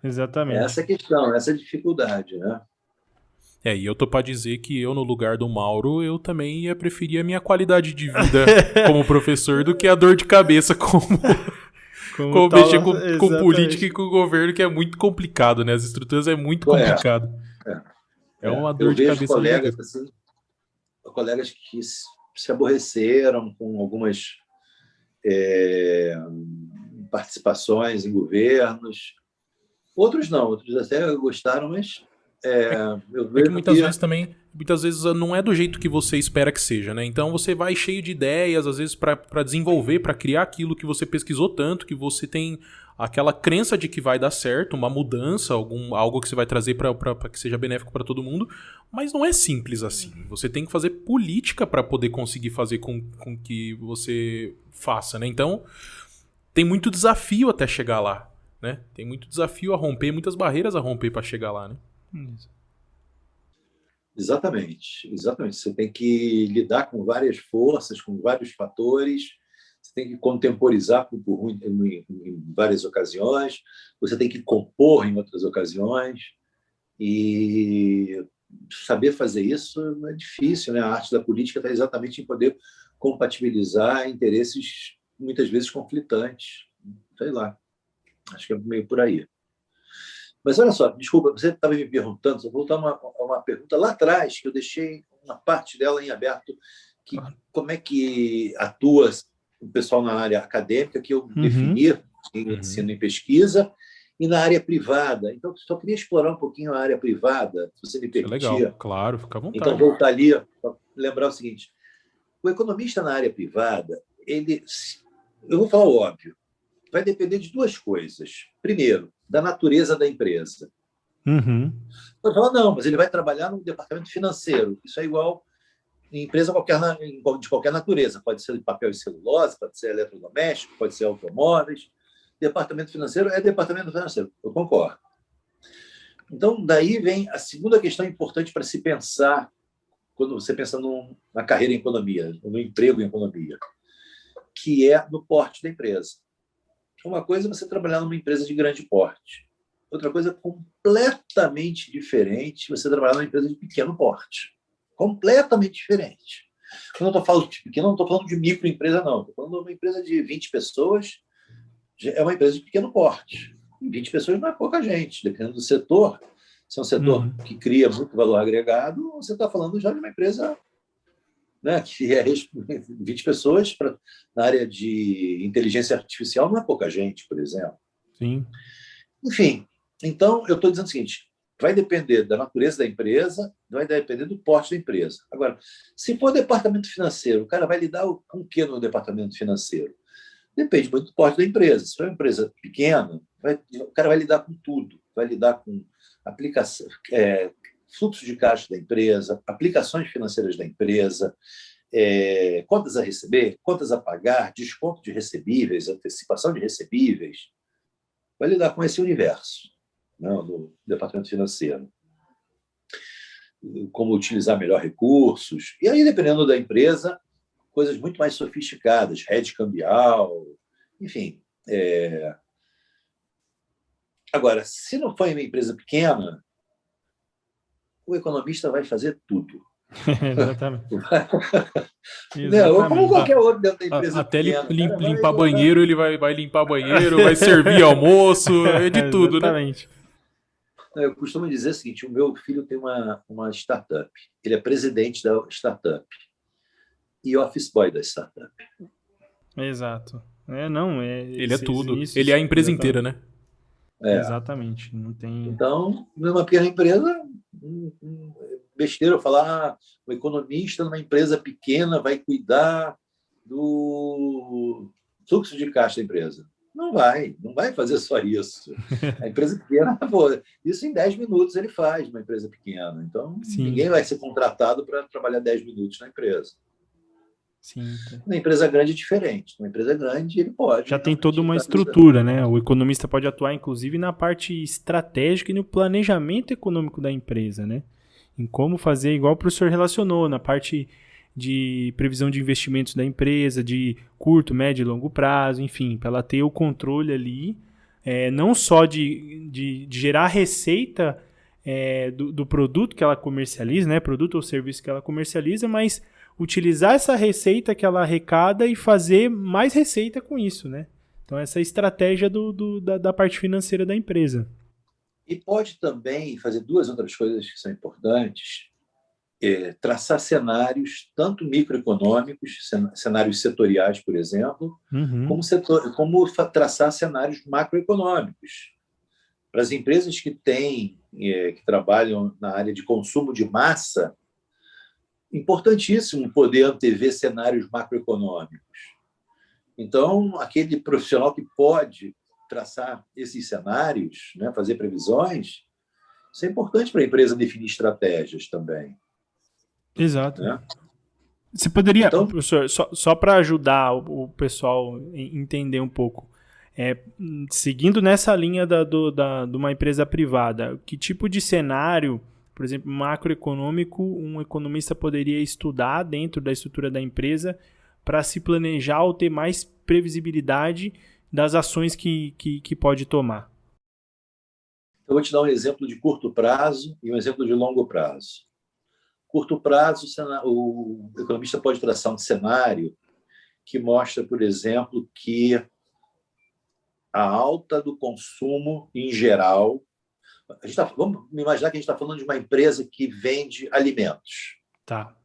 [SPEAKER 3] Exatamente.
[SPEAKER 1] Essa questão, essa dificuldade, né?
[SPEAKER 2] E eu tô para dizer que eu, no lugar do Mauro, eu também ia preferir a minha qualidade de vida como professor do que a dor de cabeça como mexer com política e com o governo, que é muito complicado, né? As estruturas é muito complicado. É uma dor de cabeça.
[SPEAKER 1] Colegas que se aborreceram com algumas participações em governos. Outros não, outros até gostaram, mas eu vejo
[SPEAKER 2] que muitas vezes não é do jeito que você espera que seja, né? Então você vai cheio de ideias, às vezes para desenvolver, para criar aquilo que você pesquisou tanto, que você tem aquela crença de que vai dar certo, uma mudança, algo que você vai trazer para que seja benéfico para todo mundo, mas não é simples assim. Você tem que fazer política para poder conseguir fazer com que você faça, né? Então, tem muito desafio até chegar lá, né? Tem muito desafio a romper, muitas barreiras a romper para chegar lá, né?
[SPEAKER 1] Exatamente. Você tem que lidar com várias forças, com vários fatores. Você tem que contemporizar em várias ocasiões, você tem que compor em outras ocasiões, e saber fazer isso não é difícil, né? A arte da política está exatamente em poder compatibilizar interesses muitas vezes conflitantes. Sei lá, acho que é meio por aí. Mas olha só, desculpa, você estava me perguntando, vou voltar a uma pergunta lá atrás, que eu deixei uma parte dela em aberto, que como é que atua o pessoal na área acadêmica, que eu defini em ensino e pesquisa, E na área privada, então, só queria explorar um pouquinho a área privada, se você me
[SPEAKER 2] Isso é legal,
[SPEAKER 1] permitir.
[SPEAKER 2] claro, fica à vontade.
[SPEAKER 1] Então, voltar ali para lembrar o seguinte: o economista na área privada, eu vou falar o óbvio, vai depender de duas coisas. Primeiro, da natureza da empresa.
[SPEAKER 3] Uhum.
[SPEAKER 1] Pode falar, não, mas ele vai trabalhar no departamento financeiro. Isso é igual em empresa de qualquer natureza. Pode ser de papel e celulose, pode ser eletrodoméstico, pode ser automóveis. Departamento financeiro é departamento financeiro, eu concordo. Então, daí vem a segunda questão importante para se pensar quando você pensa na carreira em economia, no emprego em economia, que é no porte da empresa. Uma coisa é você trabalhar numa empresa de grande porte. Outra coisa completamente diferente você trabalhar numa empresa de pequeno porte. Completamente diferente. Quando eu estou falando de pequeno, não estou falando de microempresa, não. Estou falando de uma empresa de 20 pessoas, é uma empresa de pequeno porte. E 20 pessoas não é pouca gente, dependendo do setor. Se é um setor que cria muito valor agregado, você está falando já de uma empresa, né, que é 20 pessoas na área de inteligência artificial, não é pouca gente, por exemplo.
[SPEAKER 3] Sim.
[SPEAKER 1] Enfim, então eu estou dizendo o seguinte: vai depender da natureza da empresa, vai depender do porte da empresa. Agora, se for departamento financeiro, o cara vai lidar com o que no departamento financeiro? Depende muito do porte da empresa. Se for uma empresa pequena, o cara vai lidar com tudo. Vai lidar com aplicação, fluxo de caixa da empresa, aplicações financeiras da empresa, contas a receber, contas a pagar, desconto de recebíveis, antecipação de recebíveis. Vai lidar com esse universo, né, do departamento financeiro. Como utilizar melhor recursos. E aí, dependendo da empresa, coisas muito mais sofisticadas, hedge cambial, enfim. Agora, se não for uma empresa pequena, o economista vai fazer tudo.
[SPEAKER 3] Exatamente.
[SPEAKER 1] Ou como qualquer outro dentro da empresa
[SPEAKER 2] até
[SPEAKER 1] pequena.
[SPEAKER 2] Limpar banheiro, ele vai limpar banheiro, vai servir almoço, é de tudo,
[SPEAKER 3] exatamente.
[SPEAKER 1] Né? Eu costumo dizer o seguinte: o meu filho tem uma startup. Ele é presidente da startup e office boy da startup.
[SPEAKER 3] Exato.
[SPEAKER 2] Ele é tudo. Ele é a empresa inteira, né?
[SPEAKER 3] Exatamente. Não tem...
[SPEAKER 1] Então, numa pequena empresa, besteira eu falar, o economista numa empresa pequena vai cuidar do fluxo de caixa da empresa. Não vai fazer só isso. A empresa pequena, isso em 10 minutos ele faz, uma empresa pequena. Então, ninguém vai ser contratado para trabalhar 10 minutos na empresa.
[SPEAKER 3] Sim.
[SPEAKER 1] Na empresa grande é diferente. Na empresa grande ele pode.
[SPEAKER 3] Já tem toda uma estrutura, né? O economista pode atuar, inclusive, na parte estratégica e no planejamento econômico da empresa, né? Em como fazer, igual o professor relacionou, na parte de previsão de investimentos da empresa, de curto, médio e longo prazo, enfim, para ela ter o controle ali, não só de gerar receita do produto que ela comercializa, né? Produto ou serviço que ela comercializa, mas utilizar essa receita que ela arrecada e fazer mais receita com isso, né? Então, essa é a estratégia da parte financeira da empresa.
[SPEAKER 1] E pode também fazer duas outras coisas que são importantes: traçar cenários, tanto microeconômicos, cenários setoriais, por exemplo, como traçar cenários macroeconômicos. Para as empresas que que trabalham na área de consumo de massa, importantíssimo poder antever cenários macroeconômicos. Então, aquele profissional que pode traçar esses cenários, né, fazer previsões, isso é importante para a empresa definir estratégias também.
[SPEAKER 3] Exato.
[SPEAKER 1] Né?
[SPEAKER 3] Você poderia, professor, só para ajudar o pessoal a entender um pouco, seguindo nessa linha de uma empresa privada, que tipo de cenário, por exemplo, macroeconômico, um economista poderia estudar dentro da estrutura da empresa para se planejar ou ter mais previsibilidade das ações que pode tomar?
[SPEAKER 1] Eu vou te dar um exemplo de curto prazo e um exemplo de longo prazo. Curto prazo, o economista pode traçar um cenário que mostra, por exemplo, que a alta do consumo em geral... vamos imaginar que a gente está falando de uma empresa que vende alimentos.
[SPEAKER 3] Tá.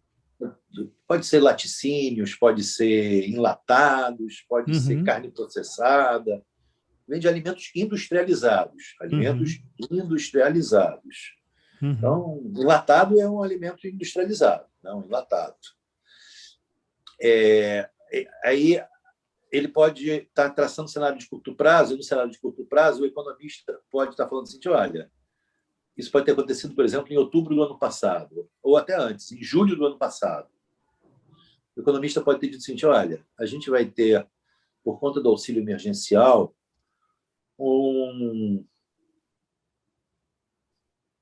[SPEAKER 1] Pode ser laticínios, pode ser enlatados, pode ser carne processada. vende alimentos industrializados. Alimentos industrializados. Então, enlatado é um alimento industrializado, não enlatado. Aí ele pode estar traçando cenário de curto prazo, e no cenário de curto prazo o economista pode estar falando assim, olha, isso pode ter acontecido, por exemplo, em outubro do ano passado, ou até antes, em julho do ano passado. O economista pode ter dito assim, olha, a gente vai ter, por conta do auxílio emergencial,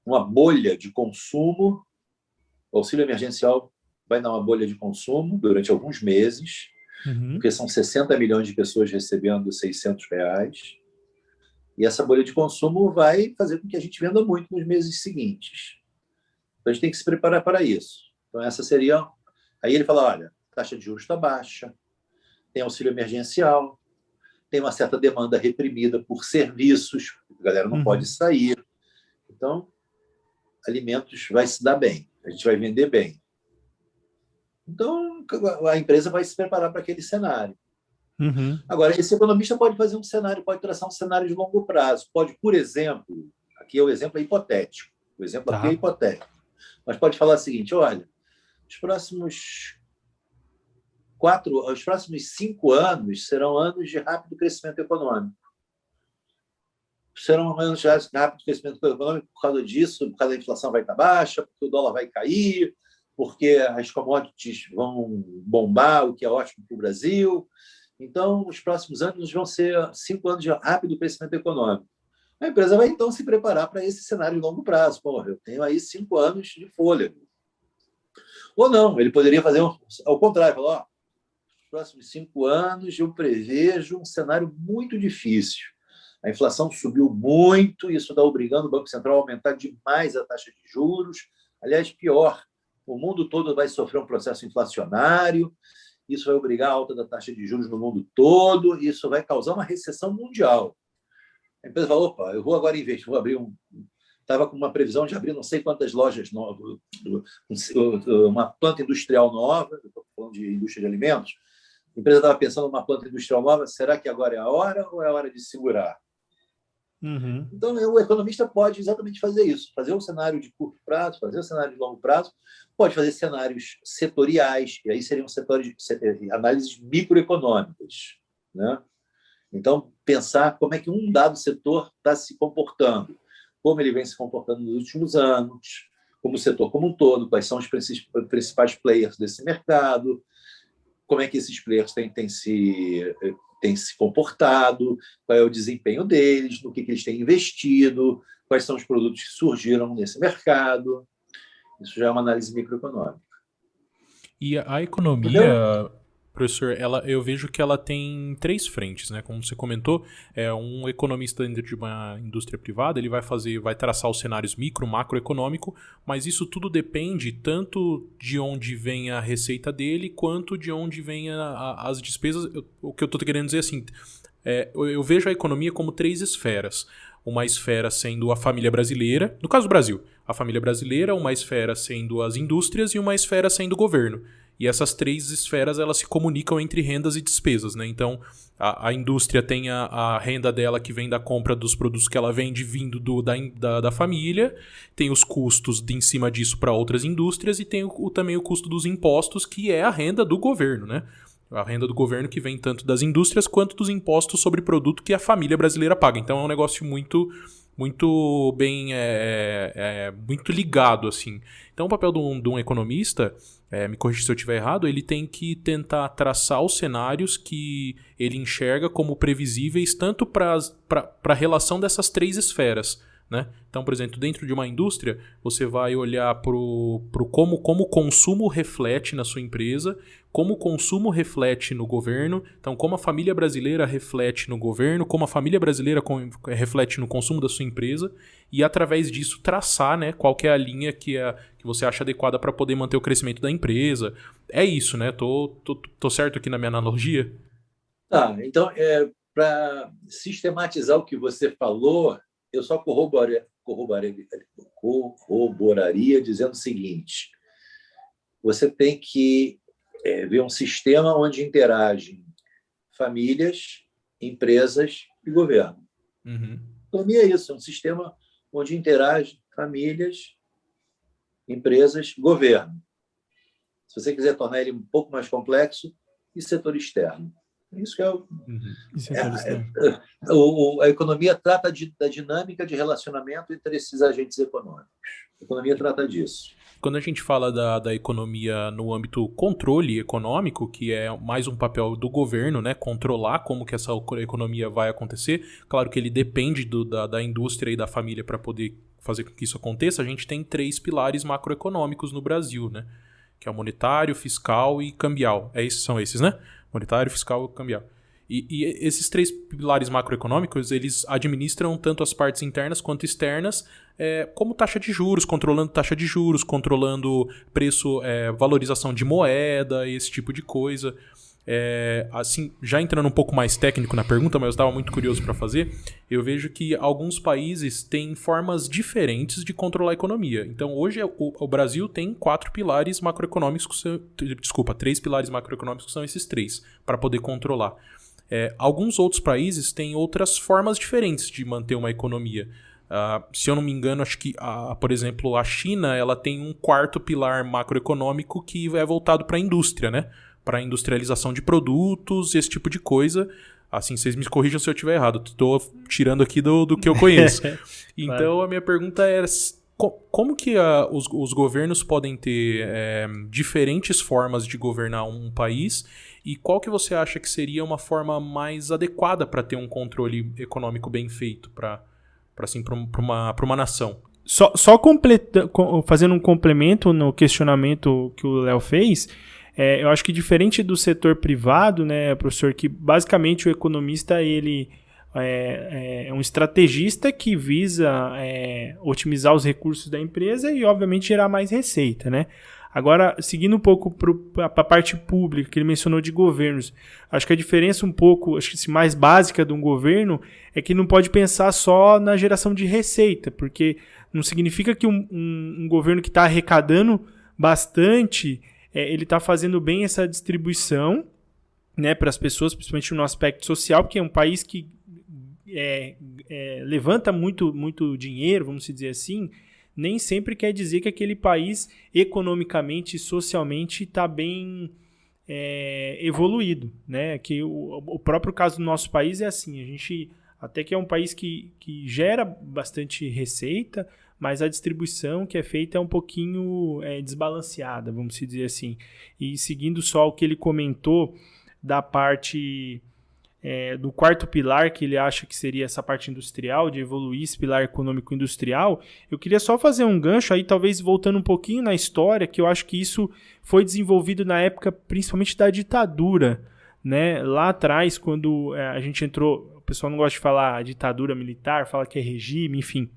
[SPEAKER 1] uma bolha de consumo. O auxílio emergencial vai dar uma bolha de consumo durante alguns meses, porque são 60 milhões de pessoas recebendo R$600, e essa bolha de consumo vai fazer com que a gente venda muito nos meses seguintes. Então, a gente tem que se preparar para isso. Então, essa seria... Aí ele fala, olha, a taxa de juros está baixa, tem auxílio emergencial, tem uma certa demanda reprimida por serviços, a galera não pode sair. Então, alimentos vai se dar bem, a gente vai vender bem. Então, a empresa vai se preparar para aquele cenário. Agora, esse economista pode fazer um cenário, pode traçar um cenário de longo prazo. Pode, por exemplo, aqui o exemplo é hipotético. O exemplo aqui é hipotético. Mas pode falar o seguinte, olha, os próximos 5 anos serão anos de rápido crescimento econômico. Serão anos de rápido crescimento econômico por causa disso, por causa da inflação vai estar baixa, porque o dólar vai cair, porque as commodities vão bombar, o que é ótimo para o Brasil. Então, os próximos anos vão ser 5 anos de rápido crescimento econômico. A empresa vai, então, se preparar para esse cenário de longo prazo. Eu tenho aí 5 anos de fôlego. Ou não, ele poderia fazer ao contrário, falar, nos próximos 5 anos eu prevejo um cenário muito difícil. A inflação subiu muito, isso está obrigando o Banco Central a aumentar demais a taxa de juros. Aliás, pior, o mundo todo vai sofrer um processo inflacionário, isso vai obrigar a alta da taxa de juros no mundo todo, e isso vai causar uma recessão mundial. A empresa fala, opa, eu vou agora investir, vou abrir estava com uma previsão de abrir não sei quantas lojas novas, uma planta industrial nova, estou falando de indústria de alimentos, a empresa estava pensando numa planta industrial nova, será que agora é a hora ou é a hora de segurar? Então, o economista pode exatamente fazer isso, fazer um cenário de curto prazo, fazer um cenário de longo prazo, pode fazer cenários setoriais, e aí seriam setores de análises microeconômicas, né? Então, pensar como é que um dado setor está se comportando, como ele vem se comportando nos últimos anos, como o setor como um todo, quais são os principais players desse mercado, como é que esses players têm se comportado, qual é o desempenho deles, no que eles têm investido, quais são os produtos que surgiram nesse mercado. Isso já é uma análise microeconômica.
[SPEAKER 2] E a economia, professor, eu vejo que ela tem 3 frentes, né? Como você comentou, um economista dentro de uma indústria privada, ele vai traçar os cenários micro, macroeconômico, mas isso tudo depende tanto de onde vem a receita dele, quanto de onde vem as despesas. O que eu estou querendo dizer é assim, eu vejo a economia como 3 esferas. Uma esfera sendo a família brasileira, no caso do Brasil, a família brasileira, uma esfera sendo as indústrias e uma esfera sendo o governo. E essas 3 esferas, elas se comunicam entre rendas e despesas, né? Então, a indústria tem a renda dela que vem da compra dos produtos que ela vende vindo da família, tem os custos em cima disso para outras indústrias e tem também o custo dos impostos, que é a renda do governo, né? A renda do governo que vem tanto das indústrias quanto dos impostos sobre produto que a família brasileira paga. Então, é um negócio muito bem, muito ligado, assim. Então, o papel de um economista, me corrija se eu estiver errado, ele tem que tentar traçar os cenários que ele enxerga como previsíveis tanto para a relação dessas 3 esferas, né? Então, por exemplo, dentro de uma indústria, você vai olhar como o consumo reflete na sua empresa, como o consumo reflete no governo, então como a família brasileira reflete no governo, como a família brasileira reflete no consumo da sua empresa, e através disso traçar, né, qual que é a linha que você acha adequada para poder manter o crescimento da empresa. É isso, né? Tô certo aqui na minha analogia?
[SPEAKER 1] Tá, então, para sistematizar o que você falou, eu só corroboraria dizendo o seguinte: você tem que ver um sistema onde interagem famílias, empresas e governo.
[SPEAKER 2] Uhum.
[SPEAKER 1] Economia é isso, é um sistema onde interage famílias, empresas, governo. Se você quiser tornar ele um pouco mais complexo, e setor externo. Isso que é a economia trata da dinâmica de relacionamento entre esses agentes econômicos. A economia trata disso.
[SPEAKER 2] Quando a gente fala da economia no âmbito controle econômico, que é mais um papel do governo, né, controlar como que essa economia vai acontecer, claro que ele depende da indústria e da família para poder fazer com que isso aconteça, a gente tem 3 pilares macroeconômicos no Brasil, né, que é o monetário, fiscal e cambial. São esses, né? Monetário, fiscal e cambial. E esses 3 pilares macroeconômicos, eles administram tanto as partes internas quanto externas, como taxa de juros, controlando taxa de juros, controlando preço, valorização de moeda, esse tipo de coisa. Assim, já entrando um pouco mais técnico na pergunta, mas eu estava muito curioso para fazer, eu vejo que alguns países têm formas diferentes de controlar a economia. Então, hoje o Brasil tem 4 pilares macroeconômicos, 3 pilares macroeconômicos, que são esses 3, para poder controlar. Alguns outros países têm outras formas diferentes de manter uma economia. Se eu não me engano, acho que, por exemplo, a China ela tem um 4º pilar macroeconômico que é voltado para a indústria, né? Para a industrialização de produtos, esse tipo de coisa. Assim, vocês me corrijam se eu estiver errado. Estou tirando aqui do que eu conheço. Então, a minha pergunta é como que os governos podem ter diferentes formas de governar um país e qual que você acha que seria uma forma mais adequada para ter um controle econômico bem feito para uma nação?
[SPEAKER 3] Só fazendo um complemento no questionamento que o Léo fez, eu acho que diferente do setor privado, né, professor, que basicamente o economista ele é um estrategista que visa otimizar os recursos da empresa e, obviamente, gerar mais receita, né? Agora, seguindo um pouco para a parte pública, que ele mencionou de governos, acho que a diferença um pouco, acho que mais básica de um governo é que não pode pensar só na geração de receita, porque não significa que um governo que está arrecadando bastante, ele está fazendo bem essa distribuição, né, para as pessoas, principalmente no aspecto social, porque é um país que levanta muito dinheiro, vamos dizer assim, nem sempre quer dizer que aquele país economicamente e socialmente está bem evoluído, né? Que o próprio caso do nosso país é assim, a gente até que é um país que gera bastante receita, mas a distribuição que é feita é um pouquinho desbalanceada, vamos dizer assim. E seguindo só o que ele comentou da parte do 4º pilar, que ele acha que seria essa parte industrial, de evoluir esse pilar econômico-industrial, eu queria só fazer um gancho aí, talvez voltando um pouquinho na história, que eu acho que isso foi desenvolvido na época principalmente da ditadura, né? Lá atrás, quando a gente entrou, o pessoal não gosta de falar ditadura militar, fala que é regime, enfim,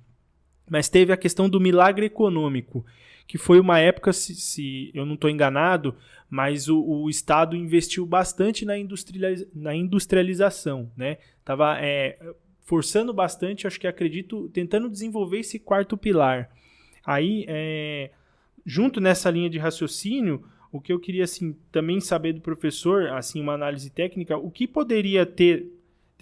[SPEAKER 3] mas teve a questão do milagre econômico, que foi uma época, se eu não estou enganado, mas o Estado investiu bastante na industrialização, né? Estava forçando bastante, acho que acredito, tentando desenvolver esse 4º pilar. Aí, junto nessa linha de raciocínio, o que eu queria assim, também saber do professor, assim, uma análise técnica, o que poderia ter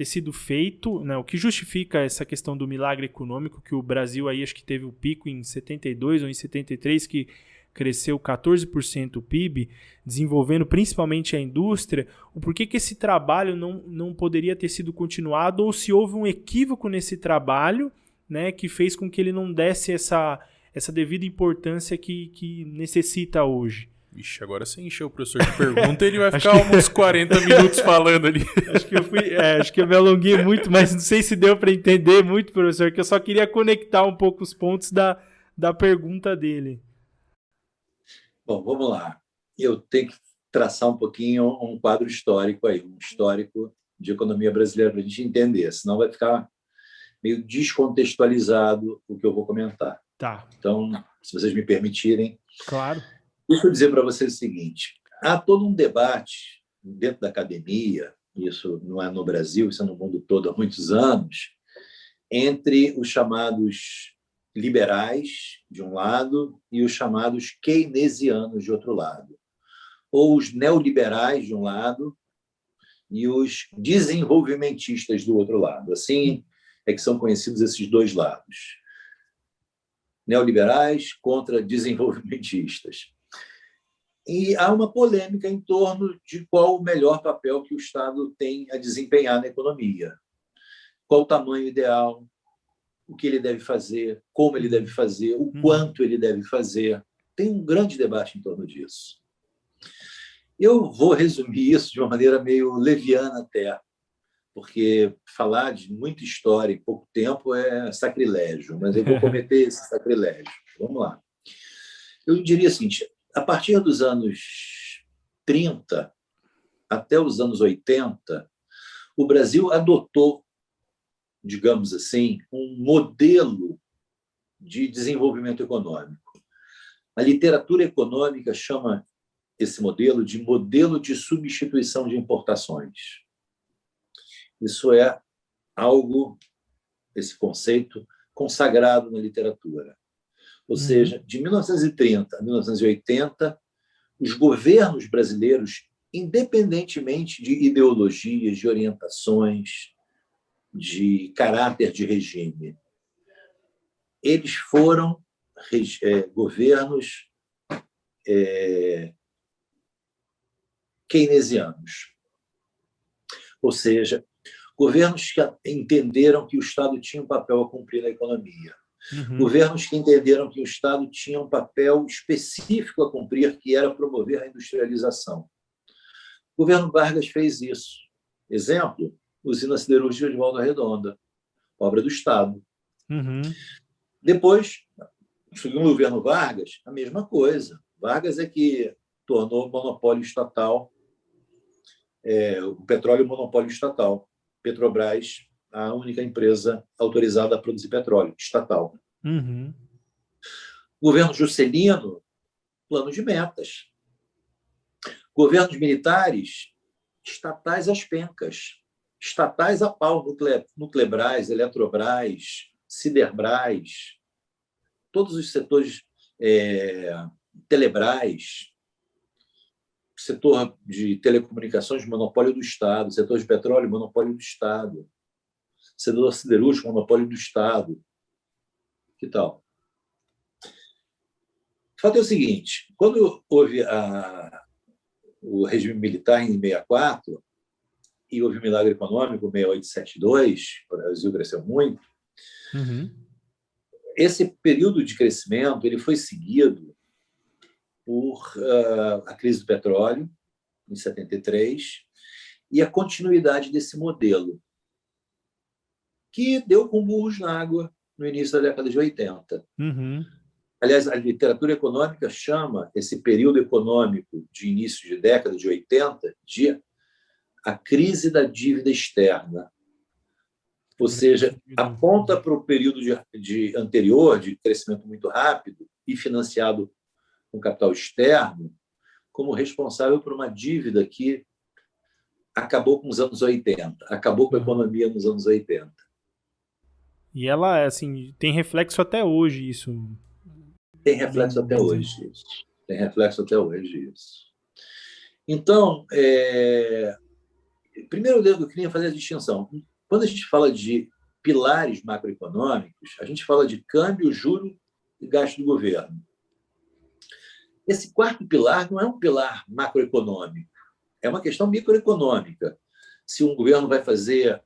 [SPEAKER 3] sido feito, né, o que justifica essa questão do milagre econômico, que o Brasil aí acho que teve o pico em 72 ou em 73, que cresceu 14% o PIB, desenvolvendo principalmente a indústria, o porquê que esse trabalho não poderia ter sido continuado, ou se houve um equívoco nesse trabalho, né, que fez com que ele não desse essa devida importância que necessita hoje.
[SPEAKER 2] Ixi, agora você encheu o professor de pergunta e ele vai ficar uns 40 minutos falando ali.
[SPEAKER 3] Acho que eu me alonguei muito, mas não sei se deu para entender muito, professor, que eu só queria conectar um pouco os pontos da pergunta dele.
[SPEAKER 1] Bom, vamos lá. Eu tenho que traçar um pouquinho um quadro histórico aí, um histórico de economia brasileira para a gente entender, senão vai ficar meio descontextualizado o que eu vou comentar.
[SPEAKER 3] Tá.
[SPEAKER 1] Então, se vocês me permitirem...
[SPEAKER 3] Claro.
[SPEAKER 1] Deixa eu dizer para vocês o seguinte, há todo um debate dentro da academia, isso não é no Brasil, isso é no mundo todo há muitos anos, entre os chamados liberais, de um lado, e os chamados keynesianos, de outro lado. Ou os neoliberais, de um lado, e os desenvolvimentistas do outro lado. Assim é que são conhecidos esses dois lados. Neoliberais contra desenvolvimentistas. E há uma polêmica em torno de qual o melhor papel que o Estado tem a desempenhar na economia. Qual o tamanho ideal, o que ele deve fazer, como ele deve fazer, o quanto ele deve fazer. Tem um grande debate em torno disso. Eu vou resumir isso de uma maneira meio leviana até, porque falar de muita história em pouco tempo é sacrilégio, mas eu vou cometer esse sacrilégio. Vamos lá. Eu diria o seguinte, a partir dos anos 30 até os anos 80, o Brasil adotou, digamos assim, um modelo de desenvolvimento econômico. A literatura econômica chama esse modelo de substituição de importações. Isso é algo, esse conceito, consagrado na literatura. Ou seja, de 1930 a 1980, os governos brasileiros, independentemente de ideologias, de orientações, de caráter de regime, eles foram governos keynesianos. Ou seja, governos que entenderam que o Estado tinha um papel a cumprir na economia. Governos que entenderam que o Estado tinha um papel específico a cumprir, que era promover a industrialização. O governo Vargas fez isso. Exemplo, usina siderúrgica de Volta Redonda, obra do Estado. Depois, no governo Vargas, a mesma coisa. Vargas é que tornou o monopólio estatal, o petróleo monopólio estatal. Petrobras, a única empresa autorizada a produzir petróleo, estatal. Governo Juscelino, plano de metas. Governos militares, estatais às pencas. Estatais a pau, Nuclebras, Eletrobras, Siderbras, todos os setores, Telebras, setor de telecomunicações, monopólio do Estado, setor de petróleo, monopólio do Estado, setor siderúrgico, monopólio do Estado. Que tal? O fato é o seguinte, quando houve o regime militar em 64 e houve o milagre econômico, 68-72, o Brasil cresceu muito, esse período de crescimento ele foi seguido por a crise do petróleo, em 73, e a continuidade desse modelo, que deu com burros na água no início da década de 80. Aliás, a literatura econômica chama esse período econômico de início de década de 80 de a crise da dívida externa. Ou seja, aponta para o período anterior, de crescimento muito rápido e financiado com capital externo, como responsável por uma dívida que acabou com os anos 80, acabou com a economia nos anos 80.
[SPEAKER 3] E ela, assim, tem reflexo até hoje, isso.
[SPEAKER 1] Tem reflexo até hoje, isso. Tem reflexo até hoje, isso. Então, primeiro eu queria fazer a distinção. Quando a gente fala de pilares macroeconômicos, a gente fala de câmbio, juro e gasto do governo. Esse quarto pilar não é um pilar macroeconômico, é uma questão microeconômica. Se um governo vai fazer...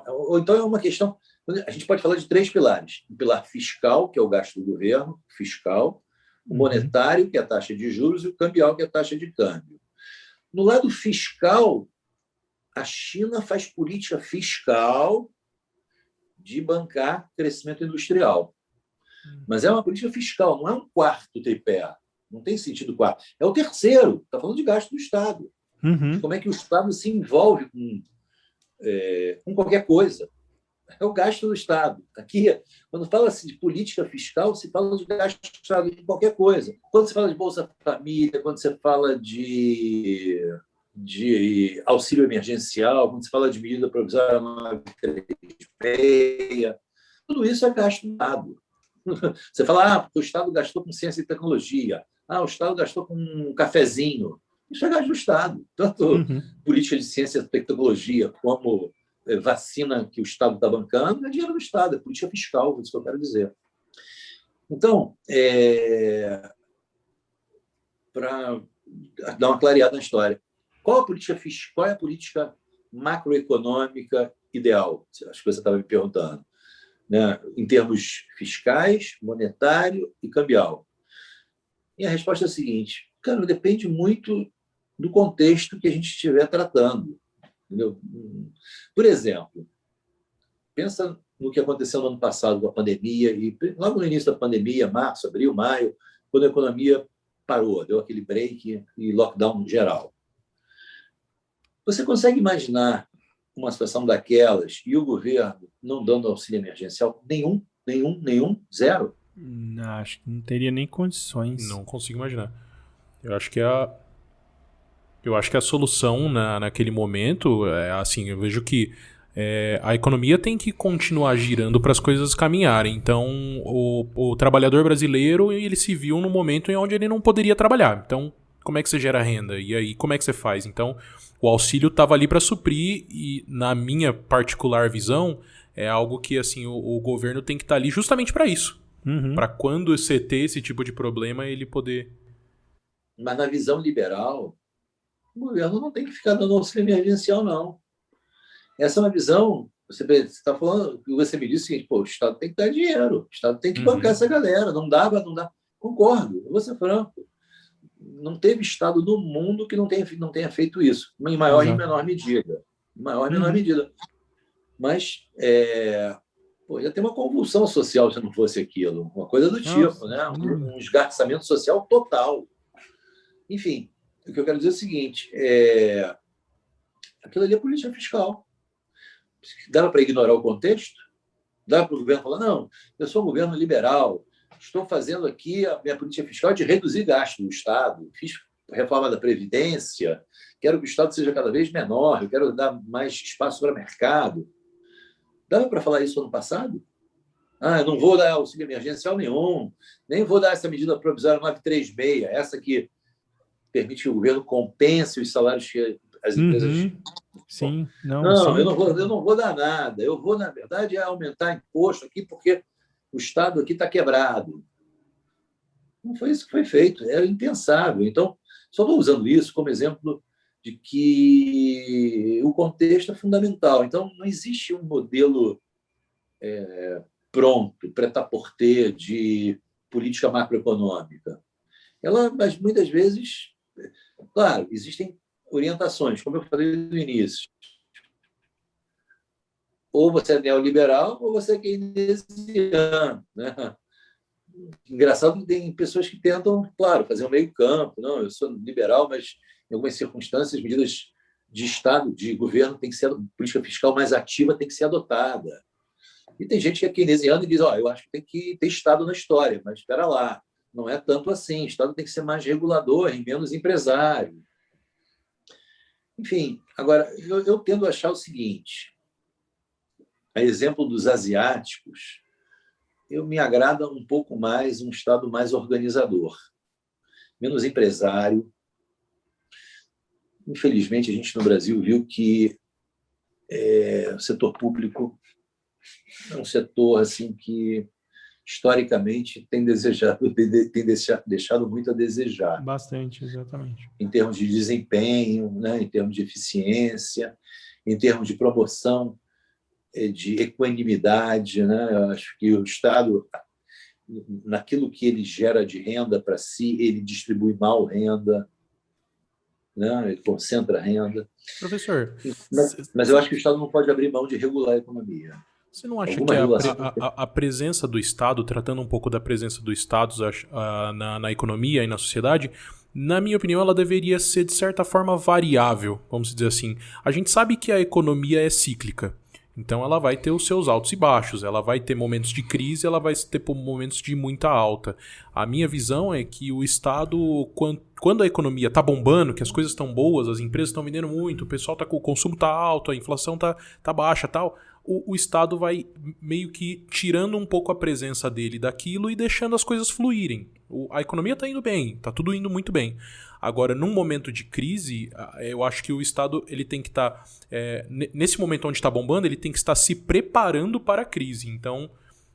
[SPEAKER 1] ou então é uma questão... A gente pode falar de três pilares. O pilar fiscal, que é o gasto do governo, fiscal, o monetário, que é a taxa de juros, e o cambial, que é a taxa de câmbio. No lado fiscal, a China faz política fiscal de bancar crescimento industrial. Mas é uma política fiscal, não é um quarto tripé. Não tem sentido quarto. É o terceiro. Está falando de gasto do Estado. Como é que o Estado se envolve com qualquer coisa. É o gasto do Estado. Aqui, quando fala-se de política fiscal, se fala de gasto do Estado em qualquer coisa. Quando se fala de Bolsa Família, quando se fala de auxílio emergencial, quando se fala de medida provisória 936, tudo isso é gasto do Estado. Você fala, porque o Estado gastou com ciência e tecnologia, o Estado gastou com um cafezinho, Isso é gasto do Estado. Tanto política de ciência e tecnologia como vacina que o Estado está bancando, é dinheiro do Estado, é política fiscal, é isso que eu quero dizer. Então, para dar uma clareada na história, qual é a política macroeconômica ideal? Acho que você estava me perguntando, né? Em termos fiscais, monetário e cambial. E a resposta é a seguinte, cara, depende muito do contexto que a gente estiver tratando. Entendeu? Por exemplo, pensa no que aconteceu no ano passado com a pandemia, e logo no início da pandemia, março, abril, maio, quando a economia parou, deu aquele break e lockdown geral. Você consegue imaginar uma situação daquelas e o governo não dando auxílio emergencial? Nenhum, zero?
[SPEAKER 3] Não, acho que não teria nem condições.
[SPEAKER 2] Não consigo imaginar. Eu acho que a solução naquele momento, assim, eu vejo que a economia tem que continuar girando para as coisas caminharem. Então, o trabalhador brasileiro, ele se viu num momento em onde ele não poderia trabalhar. Então, como é que você gera renda? E aí, como é que você faz? Então, o auxílio estava ali para suprir e, na minha particular visão, é algo que assim o governo tem que estar ali justamente para isso. Para quando você ter esse tipo de problema, ele poder...
[SPEAKER 1] Mas na visão liberal, o governo não tem que ficar dando auxílio emergencial, não. Essa é uma visão... Você está falando, você me disse o seguinte, o Estado tem que dar dinheiro, o Estado tem que bancar essa galera, não dá. Concordo, eu vou ser franco. Não teve Estado no mundo que não tenha feito isso, em maior e menor medida. Mas ia ter uma convulsão social se não fosse aquilo, uma coisa do tipo, né? Um esgarçamento social total. Enfim, o que eu quero dizer é o seguinte, aquilo ali é política fiscal. Dava para ignorar o contexto? Dava para o governo falar, não, eu sou um governo liberal, estou fazendo aqui a minha política fiscal de reduzir gasto do Estado, fiz reforma da Previdência, quero que o Estado seja cada vez menor, eu quero dar mais espaço para o mercado. Dava para falar isso ano passado? Eu não vou dar auxílio emergencial nenhum, nem vou dar essa medida provisória 936, essa que permite que o governo compense os salários que as empresas...
[SPEAKER 3] Sim,
[SPEAKER 1] eu não vou dar nada. Eu vou, na verdade, aumentar imposto aqui porque o Estado aqui está quebrado. Não foi isso que foi feito, era impensável. Então, só estou usando isso como exemplo de que o contexto é fundamental. Então, não existe um modelo pronto, prêt-à-porter de política macroeconômica. Mas muitas vezes, claro, existem orientações, como eu falei no início. Ou você é neoliberal ou você é keynesiano, né? Engraçado que tem pessoas que tentam, claro, fazer um meio campo. Não, eu sou liberal, mas em algumas circunstâncias, medidas de Estado, de governo, política fiscal mais ativa tem que ser adotada. E tem gente que é keynesiana e diz, eu acho que tem que ter Estado na história, mas espera lá, não é tanto assim. O Estado tem que ser mais regulador e menos empresário. Enfim, agora, eu tendo a achar o seguinte, a exemplo dos asiáticos, me agrada um pouco mais um Estado mais organizador, menos empresário. Infelizmente, a gente no Brasil viu que o setor público é um setor assim, que, historicamente, tem deixado muito a desejar.
[SPEAKER 3] Bastante, exatamente.
[SPEAKER 1] Em termos de desempenho, né? Em termos de eficiência, em termos de promoção de equanimidade, né? Eu acho que o Estado, naquilo que ele gera de renda para si, ele distribui mal renda, né? Ele concentra renda.
[SPEAKER 2] Professor...
[SPEAKER 1] Mas eu acho que o Estado não pode abrir mão de regular a economia.
[SPEAKER 2] Você não acha que a presença do Estado, tratando um pouco da presença do Estado na economia e na sociedade, na minha opinião, ela deveria ser, de certa forma, variável, vamos dizer assim. A gente sabe que a economia é cíclica. Então ela vai ter os seus altos e baixos, ela vai ter momentos de crise, ela vai ter momentos de muita alta. A minha visão é que o Estado, quando a economia está bombando, que as coisas estão boas, as empresas estão vendendo muito, o pessoal o consumo está alto, a inflação está baixa e tal, o Estado vai meio que tirando um pouco a presença dele daquilo e deixando as coisas fluírem. A economia está indo bem, está tudo indo muito bem. Agora, num momento de crise, eu acho que o Estado ele tem que estar... nesse momento onde está bombando, ele tem que estar se preparando para a crise. Então,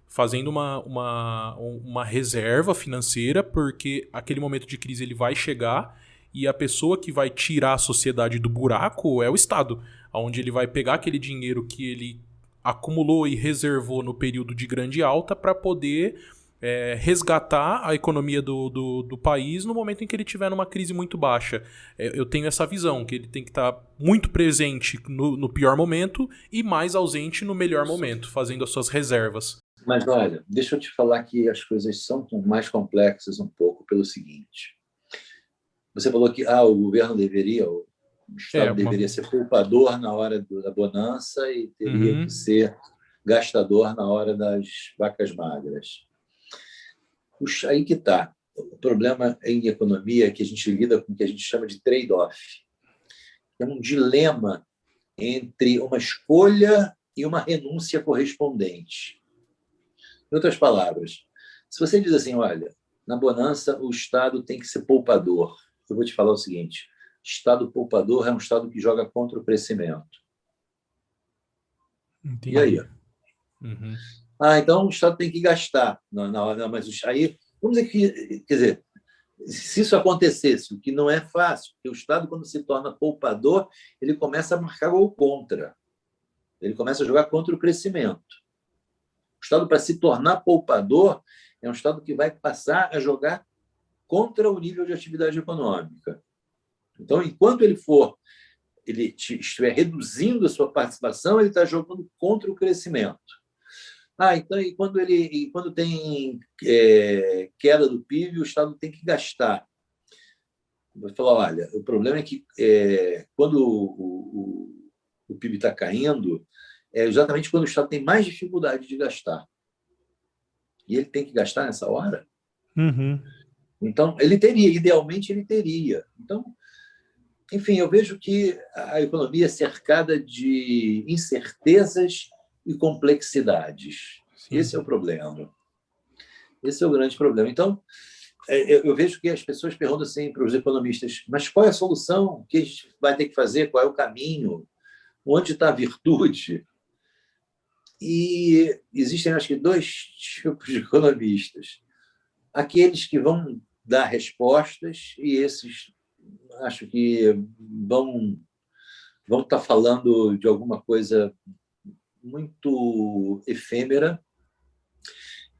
[SPEAKER 2] fazendo uma reserva financeira, porque aquele momento de crise ele vai chegar e a pessoa que vai tirar a sociedade do buraco é o Estado, onde ele vai pegar aquele dinheiro que ele acumulou e reservou no período de grande alta para poder resgatar a economia do país no momento em que ele estiver numa crise muito baixa. Eu tenho essa visão, que ele tem que estar muito presente no pior momento e mais ausente no melhor momento, fazendo as suas reservas.
[SPEAKER 1] Mas, olha, deixa eu te falar que as coisas são mais complexas um pouco pelo seguinte. Você falou que o governo deveria, o Estado deveria ser poupador na hora da bonança e teria que ser gastador na hora das vacas magras. Aí que está. O problema em economia é que a gente lida com o que a gente chama de trade-off. É um dilema entre uma escolha e uma renúncia correspondente. Em outras palavras, se você diz assim, olha, na bonança o Estado tem que ser poupador, eu vou te falar o seguinte, Estado poupador é um Estado que joga contra o crescimento.
[SPEAKER 3] Entendi.
[SPEAKER 1] E aí?
[SPEAKER 2] Uhum.
[SPEAKER 1] Então o Estado tem que gastar. Não, mas aí, vamos dizer que, quer dizer, se isso acontecesse, o que não é fácil, porque o Estado, quando se torna poupador, ele começa a marcar gol contra. Ele começa a jogar contra o crescimento. O Estado, para se tornar poupador, é um Estado que vai passar a jogar contra o nível de atividade econômica. Então, enquanto ele estiver reduzindo a sua participação, ele está jogando contra o crescimento. Então, e quando tem queda do PIB, o Estado tem que gastar. Vai falar, olha, o problema é que quando o PIB está caindo, é exatamente quando o Estado tem mais dificuldade de gastar. E ele tem que gastar nessa hora?
[SPEAKER 3] Uhum.
[SPEAKER 1] Então, idealmente ele teria. Então, enfim, eu vejo que a economia é cercada de incertezas e complexidades. Sim. Esse é o problema. Esse é o grande problema. Então, eu vejo que as pessoas perguntam assim para os economistas, mas qual é a solução? O que a gente vai ter que fazer? Qual é o caminho? Onde está a virtude? E existem, acho que, 2 tipos de economistas. Aqueles que vão dar respostas e esses, acho que vão estar falando de alguma coisa muito efêmera.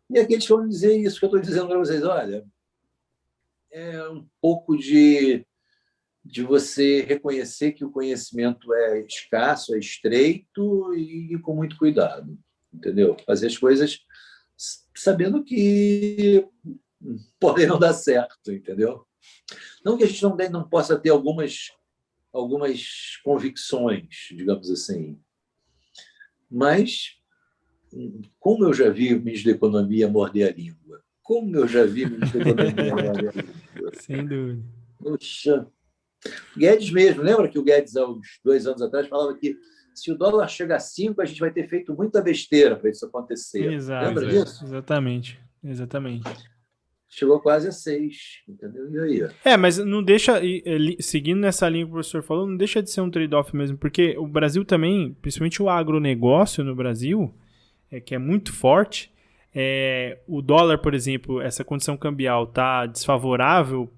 [SPEAKER 1] E aqueles que vão dizer isso que eu estou dizendo para vocês, olha, é um pouco de você reconhecer que o conhecimento é escasso, é estreito e com muito cuidado, entendeu? Fazer as coisas sabendo que podem não dar certo, entendeu? Não que a gente não possa ter algumas convicções, digamos assim, mas como eu já vi o ministro da Economia morder a língua,
[SPEAKER 3] Sem dúvida.
[SPEAKER 1] Poxa, Guedes mesmo, lembra que o Guedes, há uns 2 anos atrás, falava que se o dólar chegar a 5, a gente vai ter feito muita besteira para isso acontecer.
[SPEAKER 3] Exato,
[SPEAKER 1] lembra disso?
[SPEAKER 3] Exatamente.
[SPEAKER 1] Chegou quase a 6, entendeu? E aí?
[SPEAKER 3] Mas não deixa, seguindo nessa linha que o professor falou, não deixa de ser um trade-off mesmo, porque o Brasil também, principalmente o agronegócio no Brasil, que é muito forte, o dólar, por exemplo, essa condição cambial está desfavorável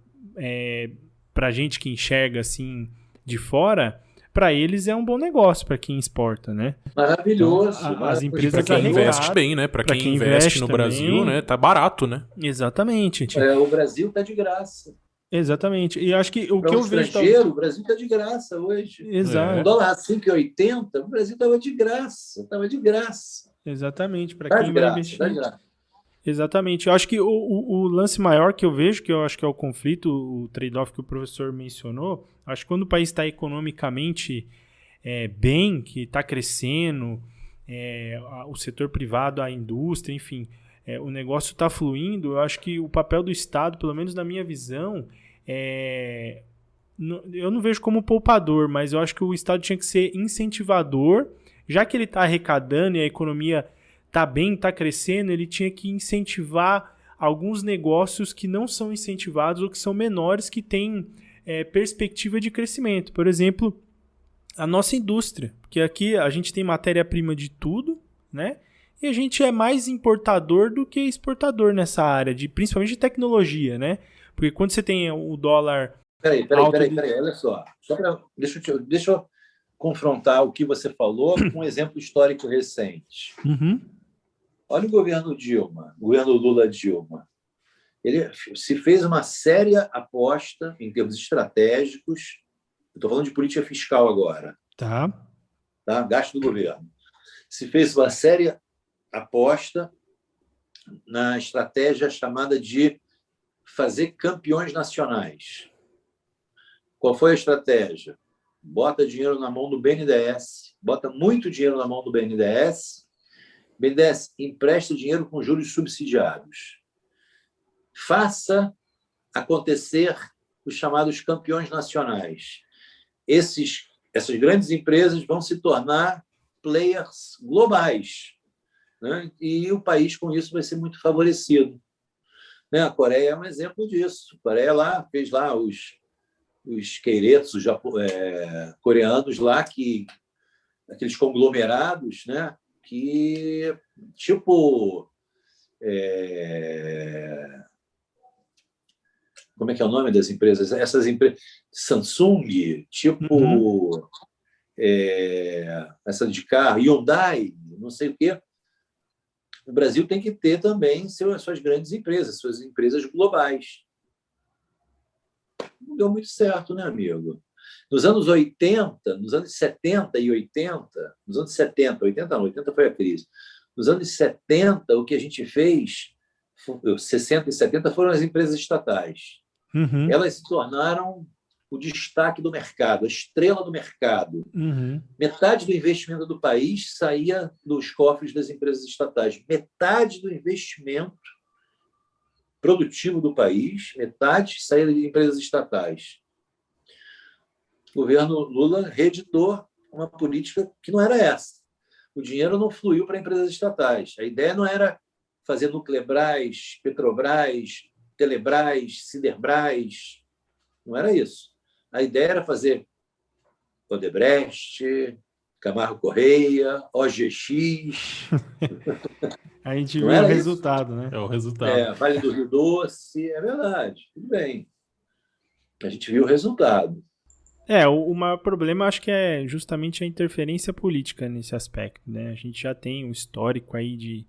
[SPEAKER 3] para a gente que enxerga assim de fora, para eles é um bom negócio, para quem exporta, né?
[SPEAKER 1] Maravilhoso.
[SPEAKER 3] Então, as empresas
[SPEAKER 2] para quem investe bem, né? Para quem investe no Brasil, né? Tá barato, né?
[SPEAKER 3] Exatamente.
[SPEAKER 1] O Brasil tá de graça.
[SPEAKER 3] Exatamente. E acho que o que eu vejo...
[SPEAKER 1] estrangeiro, o Brasil tá de graça hoje.
[SPEAKER 3] Exato.
[SPEAKER 1] O dólar a 5,80, o Brasil tava de graça.
[SPEAKER 3] Exatamente. Para quem vai investir.
[SPEAKER 1] Tá de graça.
[SPEAKER 3] Exatamente. Eu acho que o lance maior que eu vejo, que eu acho que é o conflito, o trade-off que o professor mencionou, acho que quando o país está economicamente bem, que está crescendo, o setor privado, a indústria, enfim, o negócio está fluindo, eu acho que o papel do Estado, pelo menos na minha visão, eu não vejo como poupador, mas eu acho que o Estado tinha que ser incentivador já que ele está arrecadando e a economia está bem, está crescendo, ele tinha que incentivar alguns negócios que não são incentivados ou que são menores, que têm perspectiva de crescimento. Por exemplo, a nossa indústria, porque aqui a gente tem matéria-prima de tudo, né? E a gente é mais importador do que exportador nessa área, principalmente de tecnologia, né? Porque quando você tem o dólar...
[SPEAKER 1] Peraí, olha só. Deixa eu confrontar o que você falou com um exemplo histórico recente.
[SPEAKER 3] Uhum.
[SPEAKER 1] Olha o governo Dilma, o governo Lula-Dilma. Ele se fez uma séria aposta em termos estratégicos. Estou falando de política fiscal agora.
[SPEAKER 3] Tá?
[SPEAKER 1] Gasto do governo. Se fez uma séria aposta na estratégia chamada de fazer campeões nacionais. Qual foi a estratégia? Bota dinheiro na mão do BNDES, bota muito dinheiro na mão do BNDES. BNDES empresta dinheiro com juros subsidiados. Faça acontecer os chamados campeões nacionais. Essas grandes empresas vão se tornar players globais, né? E o país, com isso, vai ser muito favorecido. Né? A Coreia é um exemplo disso. A Coreia fez lá os keiretsu coreanos lá, aqueles conglomerados, né? Que, tipo... como é que é o nome das empresas? Essas empresas... Samsung, tipo... essa de carro, Hyundai, não sei o quê. O Brasil tem que ter também suas grandes empresas, suas empresas globais. Não deu muito certo, né, amigo? Nos anos 80, nos anos 70 e 80, nos anos 70, 80 não, 80 foi a crise. Nos anos 70, o que a gente fez, 60 e 70, foram as empresas estatais.
[SPEAKER 3] Uhum.
[SPEAKER 1] Elas se tornaram o destaque do mercado, a estrela do mercado.
[SPEAKER 3] Uhum.
[SPEAKER 1] Metade do investimento do país saía dos cofres das empresas estatais. Metade do investimento produtivo do país, metade saía de empresas estatais. O governo Lula reeditou uma política que não era essa. O dinheiro não fluiu para empresas estatais. A ideia não era fazer Nuclebras, Petrobras, Telebras, Siderbras. Não era isso. A ideia era fazer Odebrecht, Camargo Correia, OGX.
[SPEAKER 3] A gente viu o resultado, né?
[SPEAKER 2] É o resultado.
[SPEAKER 1] Vale do Rio Doce, é verdade. Tudo bem. A gente viu o resultado.
[SPEAKER 3] O maior problema, acho que é justamente a interferência política nesse aspecto, né? A gente já tem um histórico aí de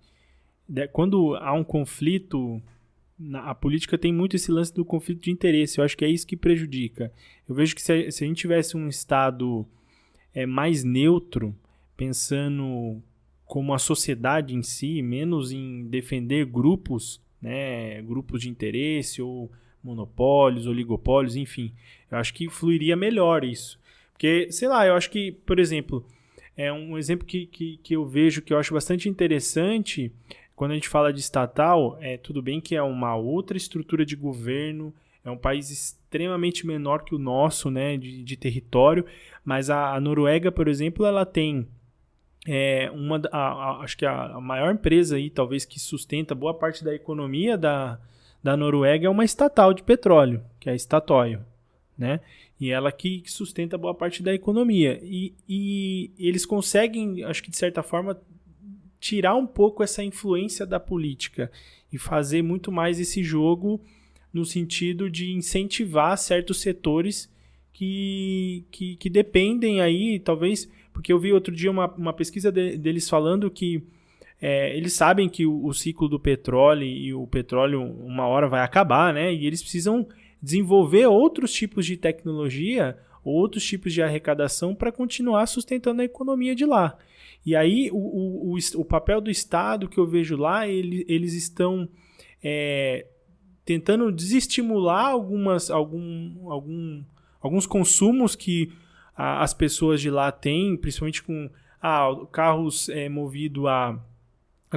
[SPEAKER 3] quando há um conflito, a política tem muito esse lance do conflito de interesse. Eu acho que é isso que prejudica. Eu vejo que se a gente tivesse um Estado mais neutro, pensando como a sociedade em si, menos em defender grupos, né, grupos de interesse ou monopólios, oligopólios, enfim. Eu acho que fluiria melhor isso. Porque, sei lá, eu acho que, por exemplo, um exemplo que eu vejo que eu acho bastante interessante, quando a gente fala de estatal, tudo bem que é uma outra estrutura de governo, é um país extremamente menor que o nosso, né, de território, mas a Noruega, por exemplo, ela tem acho que a maior empresa aí, talvez, que sustenta boa parte da economia da Noruega é uma estatal de petróleo, que é a Statoil, né? E ela que sustenta boa parte da economia. E eles conseguem, acho que de certa forma, tirar um pouco essa influência da política e fazer muito mais esse jogo no sentido de incentivar certos setores que dependem aí, talvez, porque eu vi outro dia uma pesquisa deles falando que eles sabem que o ciclo do petróleo e o petróleo uma hora vai acabar, né? E eles precisam desenvolver outros tipos de tecnologia, outros tipos de arrecadação para continuar sustentando a economia de lá. E aí o papel do Estado que eu vejo lá, eles estão tentando desestimular alguns consumos que as pessoas de lá têm, principalmente com carros movidos a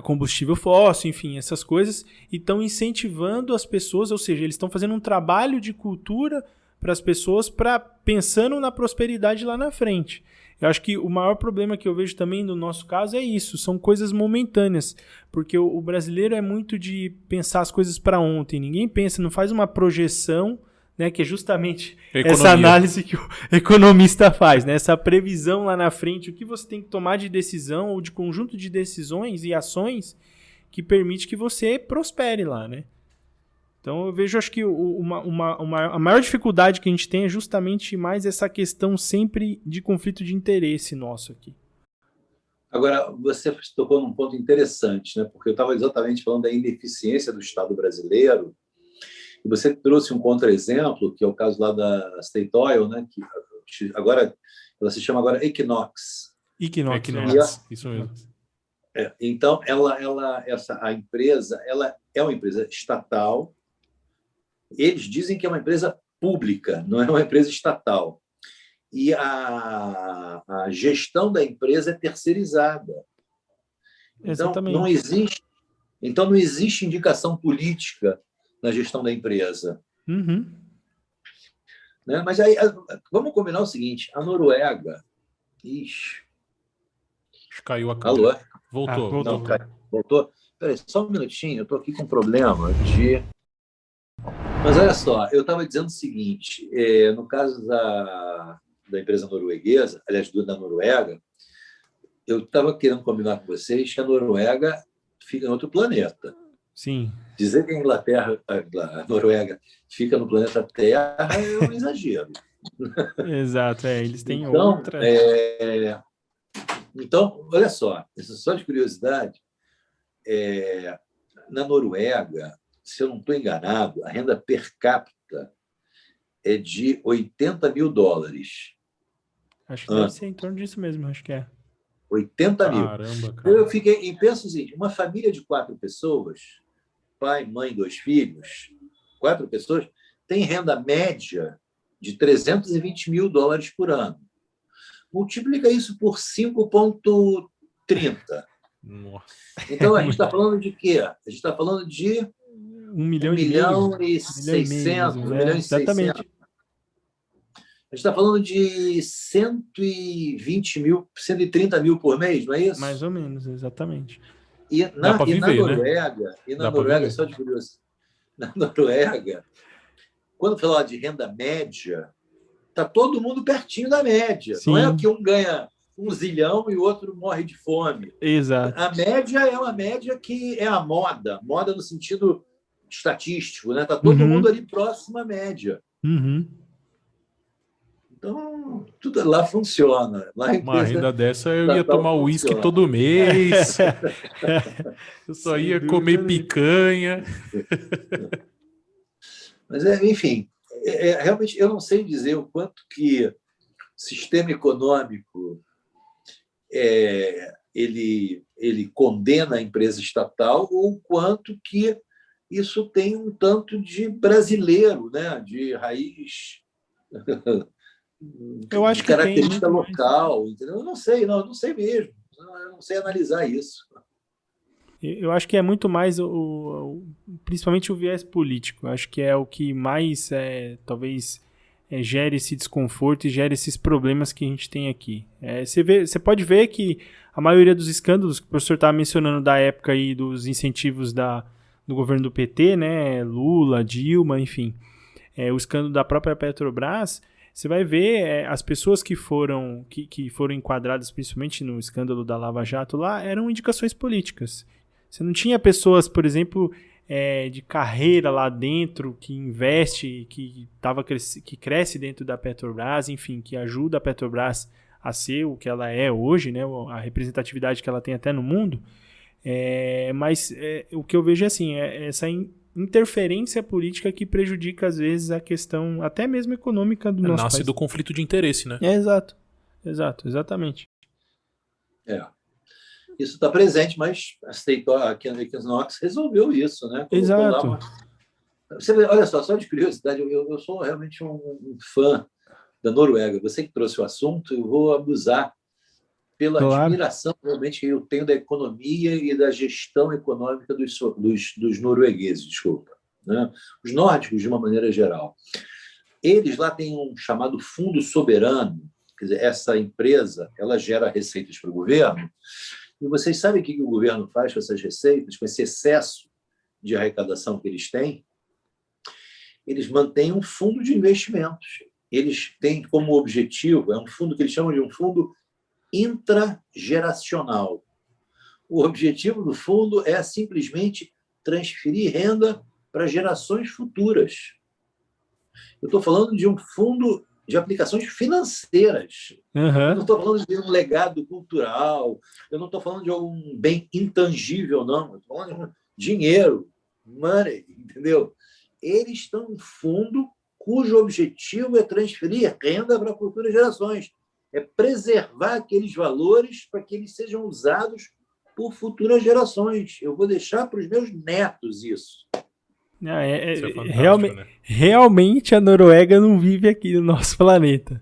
[SPEAKER 3] combustível fóssil, enfim, essas coisas, e estão incentivando as pessoas, ou seja, eles estão fazendo um trabalho de cultura para as pessoas pensando na prosperidade lá na frente. Eu acho que o maior problema que eu vejo também no nosso caso é isso, são coisas momentâneas, porque o brasileiro é muito de pensar as coisas para ontem, ninguém pensa, não faz uma projeção, né, que é justamente essa análise que o economista faz, né, essa previsão lá na frente, o que você tem que tomar de decisão ou de conjunto de decisões e ações que permite que você prospere lá, né? Então eu vejo, acho que a maior dificuldade que a gente tem é justamente mais essa questão sempre de conflito de interesse nosso aqui.
[SPEAKER 1] Agora, você tocou num ponto interessante, né? Porque eu estava exatamente falando da ineficiência do Estado brasileiro, e você trouxe um contra-exemplo, que é o caso lá da State Oil, né? Que agora ela se chama agora Equinox.
[SPEAKER 2] Equinox, isso mesmo.
[SPEAKER 1] Então, a empresa, ela é uma empresa estatal. Eles dizem que é uma empresa pública, não é uma empresa estatal. E a gestão da empresa é terceirizada.
[SPEAKER 3] Exatamente.
[SPEAKER 1] Então, não existe indicação política na gestão da empresa.
[SPEAKER 3] Uhum.
[SPEAKER 1] Né? Mas aí, vamos combinar o seguinte, a Noruega...
[SPEAKER 2] Caiu a câmera.
[SPEAKER 1] Alô?
[SPEAKER 2] Voltou.
[SPEAKER 1] Não, voltou? Espera aí, só um minutinho, eu estou aqui com um problema de... Mas olha só, eu estava dizendo o seguinte, no caso da empresa norueguesa, aliás, da Noruega, eu estava querendo combinar com vocês que a Noruega fica em outro planeta.
[SPEAKER 3] Sim.
[SPEAKER 1] Dizer que a Noruega fica no planeta Terra é um exagero.
[SPEAKER 3] Exato, eles têm
[SPEAKER 1] então,
[SPEAKER 3] outra...
[SPEAKER 1] Então, olha só, só de curiosidade, na Noruega, se eu não estou enganado, a renda per capita é de $80 mil.
[SPEAKER 3] Acho que deve ser em torno disso mesmo, acho que é.
[SPEAKER 1] 80 mil.
[SPEAKER 2] Caramba, cara.
[SPEAKER 1] Eu fiquei e penso assim, uma família de 4 pessoas, pai, mãe, 2 filhos, 4 pessoas, tem renda média de $320 mil por ano. Multiplica isso por 5,30.
[SPEAKER 2] Nossa.
[SPEAKER 1] Então, a gente está falando de quê? A gente está falando de
[SPEAKER 3] 1 milhão
[SPEAKER 1] e 600, 1 milhão e 600. A gente está falando de 120 mil, 130 mil por mês, não é isso?
[SPEAKER 3] Mais ou menos, exatamente.
[SPEAKER 1] E na Noruega,
[SPEAKER 2] né?
[SPEAKER 1] Só de curiosidade, na Noruega, quando falar de renda média, está todo mundo pertinho da média. Sim. Não é que um ganha 1 zilhão e o outro morre de fome.
[SPEAKER 3] Exato.
[SPEAKER 1] A média é uma média que é a moda no sentido estatístico, né? Está todo mundo ali próximo à média.
[SPEAKER 3] Uhum.
[SPEAKER 1] Então, tudo lá funciona. Lá
[SPEAKER 2] uma renda dessa eu ia tomar uísque todo mês. Eu só ia comer picanha.
[SPEAKER 1] Mas, enfim, realmente eu não sei dizer o quanto que o sistema econômico ele condena a empresa estatal ou o quanto que isso tem um tanto de brasileiro, né? De raiz,
[SPEAKER 3] eu acho
[SPEAKER 1] de característica local, entendeu? Eu não sei mesmo. Eu não sei analisar isso.
[SPEAKER 3] Eu acho que é muito mais, principalmente o viés político. Eu acho que é o que mais, talvez, gere esse desconforto e gere esses problemas que a gente tem aqui. Você pode ver que a maioria dos escândalos que o professor estava mencionando da época aí dos incentivos do governo do PT, né, Lula, Dilma, enfim, o escândalo da própria Petrobras, você vai ver as pessoas que foram enquadradas principalmente no escândalo da Lava Jato lá, eram indicações políticas. Você não tinha pessoas, por exemplo, de carreira lá dentro, que investe, que cresce dentro da Petrobras, enfim, que ajuda a Petrobras a ser o que ela é hoje, né, a representatividade que ela tem até no mundo. Mas o que eu vejo é assim, essa interferência política que prejudica, às vezes, a questão até mesmo econômica do nosso país.
[SPEAKER 2] Nasce do conflito de interesse, né?
[SPEAKER 3] Exatamente.
[SPEAKER 1] Isso está presente, mas a Equinox resolveu isso, né?
[SPEAKER 3] Exato.
[SPEAKER 1] Você vê, olha só de curiosidade, eu sou realmente um fã da Noruega. Você que trouxe o assunto, eu vou abusar pela admiração realmente que eu tenho da economia e da gestão econômica dos noruegueses, desculpa, né? Os nórdicos, de uma maneira geral. Eles lá têm um chamado fundo soberano, quer dizer, essa empresa ela gera receitas para o governo, e vocês sabem o que o governo faz com essas receitas, com esse excesso de arrecadação que eles têm? Eles mantêm um fundo de investimentos. Eles têm como objetivo, é um fundo que eles chamam de um fundo intrageracional. O objetivo do fundo é simplesmente transferir renda para gerações futuras. Eu estou falando de um fundo de aplicações financeiras. Eu não estou falando de um legado cultural, eu não estou falando de um bem intangível, não. Eu estou falando de dinheiro, money, entendeu? Eles estão em um fundo cujo objetivo é transferir renda para futuras gerações, é preservar aqueles valores para que eles sejam usados por futuras gerações. Eu vou deixar para os meus netos isso.
[SPEAKER 2] Isso é
[SPEAKER 3] realmente,
[SPEAKER 2] né?
[SPEAKER 3] Realmente a Noruega não vive aqui no nosso planeta.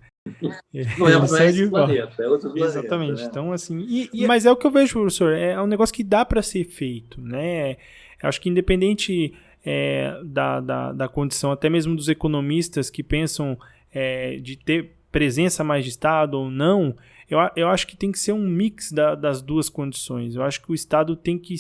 [SPEAKER 1] Não é esse planeta, é outro planeta.
[SPEAKER 3] Exatamente.
[SPEAKER 1] Né?
[SPEAKER 3] Então, assim, mas é o que eu vejo, professor, é um negócio que dá para ser feito, né? Eu acho que independente da condição, até mesmo dos economistas que pensam de ter presença mais de Estado ou não, eu acho que tem que ser um mix das duas condições. Eu acho que o Estado tem que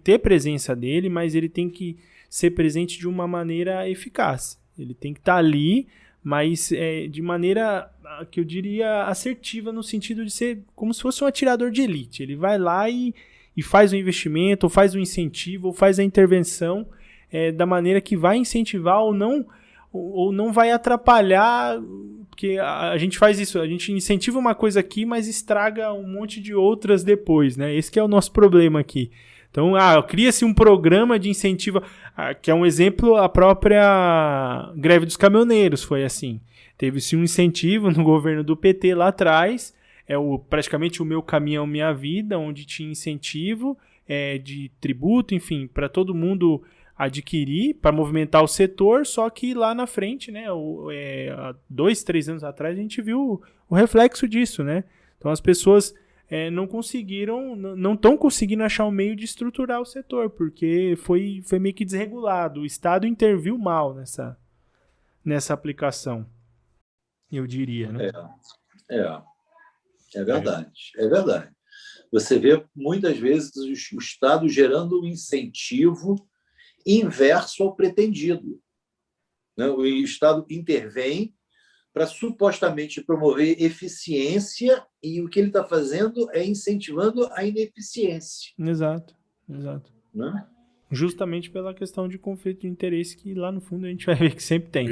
[SPEAKER 3] ter presença dele, mas ele tem que ser presente de uma maneira eficaz. Ele tem que estar ali, mas de maneira que eu diria assertiva, no sentido de ser como se fosse um atirador de elite. Ele vai lá e faz o investimento, ou faz o incentivo, ou faz a intervenção da maneira que vai incentivar ou não vai atrapalhar, porque a gente faz isso, a gente incentiva uma coisa aqui, mas estraga um monte de outras depois, né? Esse que é o nosso problema aqui. Então, cria-se um programa de incentivo, que é um exemplo, a própria greve dos caminhoneiros foi assim. Teve-se um incentivo no governo do PT lá atrás, praticamente o Meu Caminhão Minha Vida, onde tinha incentivo de tributo, enfim, para todo mundo adquirir, para movimentar o setor, só que lá na frente, né, há 2, 3 anos atrás, a gente viu o reflexo disso, né? Então as pessoas não estão conseguindo achar um meio de estruturar o setor, porque foi meio que desregulado. O Estado interviu mal nessa aplicação, eu diria, né?
[SPEAKER 1] É verdade, é verdade. Você vê muitas vezes o Estado gerando um incentivo inverso ao pretendido. Né? O Estado intervém para supostamente promover eficiência e o que ele está fazendo é incentivando a ineficiência.
[SPEAKER 3] Exato.
[SPEAKER 1] Né?
[SPEAKER 3] Justamente pela questão de conflito de interesse que lá no fundo a gente vai ver que sempre tem.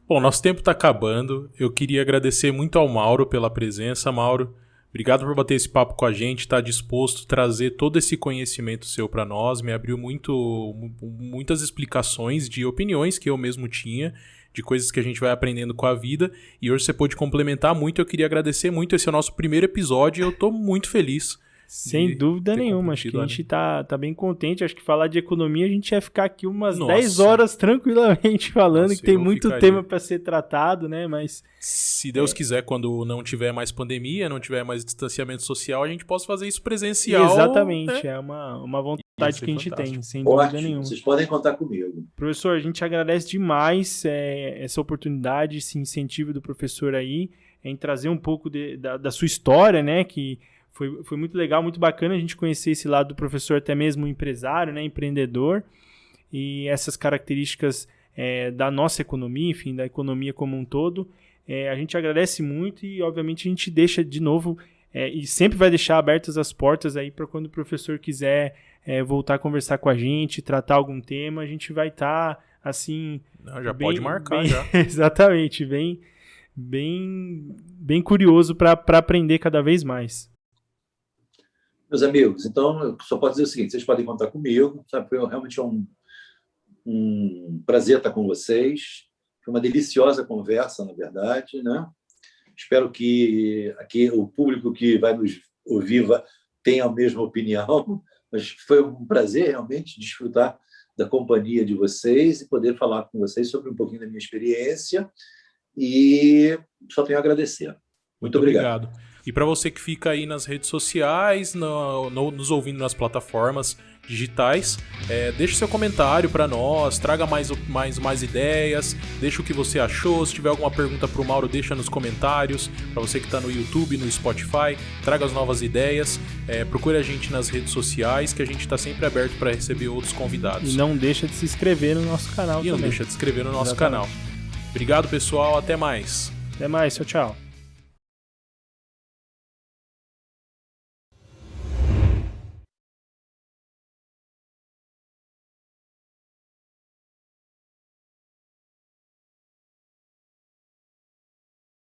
[SPEAKER 2] Bom, nosso tempo está acabando. Eu queria agradecer muito ao Mauro pela presença. Mauro, obrigado por bater esse papo com a gente, estar disposto a trazer todo esse conhecimento seu para nós. Me abriu muitas explicações de opiniões que eu mesmo tinha, de coisas que a gente vai aprendendo com a vida. E hoje você pôde complementar muito. Eu queria agradecer muito. Esse é o nosso primeiro episódio e eu estou muito feliz.
[SPEAKER 3] Sem dúvida nenhuma, acho que a gente tá bem contente. Acho que falar de economia, a gente ia ficar aqui umas 10 horas tranquilamente falando, que tem muito tema para ser tratado, né? Mas
[SPEAKER 2] se Deus quiser, quando não tiver mais pandemia, não tiver mais distanciamento social, a gente possa fazer isso presencial.
[SPEAKER 3] Exatamente, é uma vontade que a gente tem, sem dúvida nenhuma.
[SPEAKER 1] Vocês podem contar comigo.
[SPEAKER 3] Professor, a gente agradece demais essa oportunidade, esse incentivo do professor aí, em trazer um pouco da sua história, né? Que foi muito legal, muito bacana a gente conhecer esse lado do professor, até mesmo empresário, né, empreendedor, e essas características da nossa economia, enfim, da economia como um todo. A gente agradece muito e, obviamente, a gente deixa de novo e sempre vai deixar abertas as portas aí para quando o professor quiser voltar a conversar com a gente, tratar algum tema, a gente vai estar, assim...
[SPEAKER 2] pode marcar, já.
[SPEAKER 3] Exatamente, bem curioso para aprender cada vez mais.
[SPEAKER 1] Meus amigos, então, eu só posso dizer o seguinte, vocês podem contar comigo, sabe? Foi realmente um prazer estar com vocês, foi uma deliciosa conversa, na verdade, né? Espero que aqui o público que vai nos ouvir tenha a mesma opinião, mas foi um prazer realmente desfrutar da companhia de vocês e poder falar com vocês sobre um pouquinho da minha experiência e só tenho a agradecer. Muito obrigado.
[SPEAKER 2] E para você que fica aí nas redes sociais, nos ouvindo nas plataformas, digitais. Deixe seu comentário para nós, traga mais ideias, deixa o que você achou. Se tiver alguma pergunta para o Mauro, deixa nos comentários. Para você que está no YouTube, no Spotify, traga as novas ideias. Procure a gente nas redes sociais, que a gente está sempre aberto para receber outros convidados.
[SPEAKER 3] E não deixa de se inscrever no nosso canal também.
[SPEAKER 2] Não deixa de se inscrever no nosso canal. Obrigado, pessoal. Até mais.
[SPEAKER 3] Até mais. Tchau, tchau.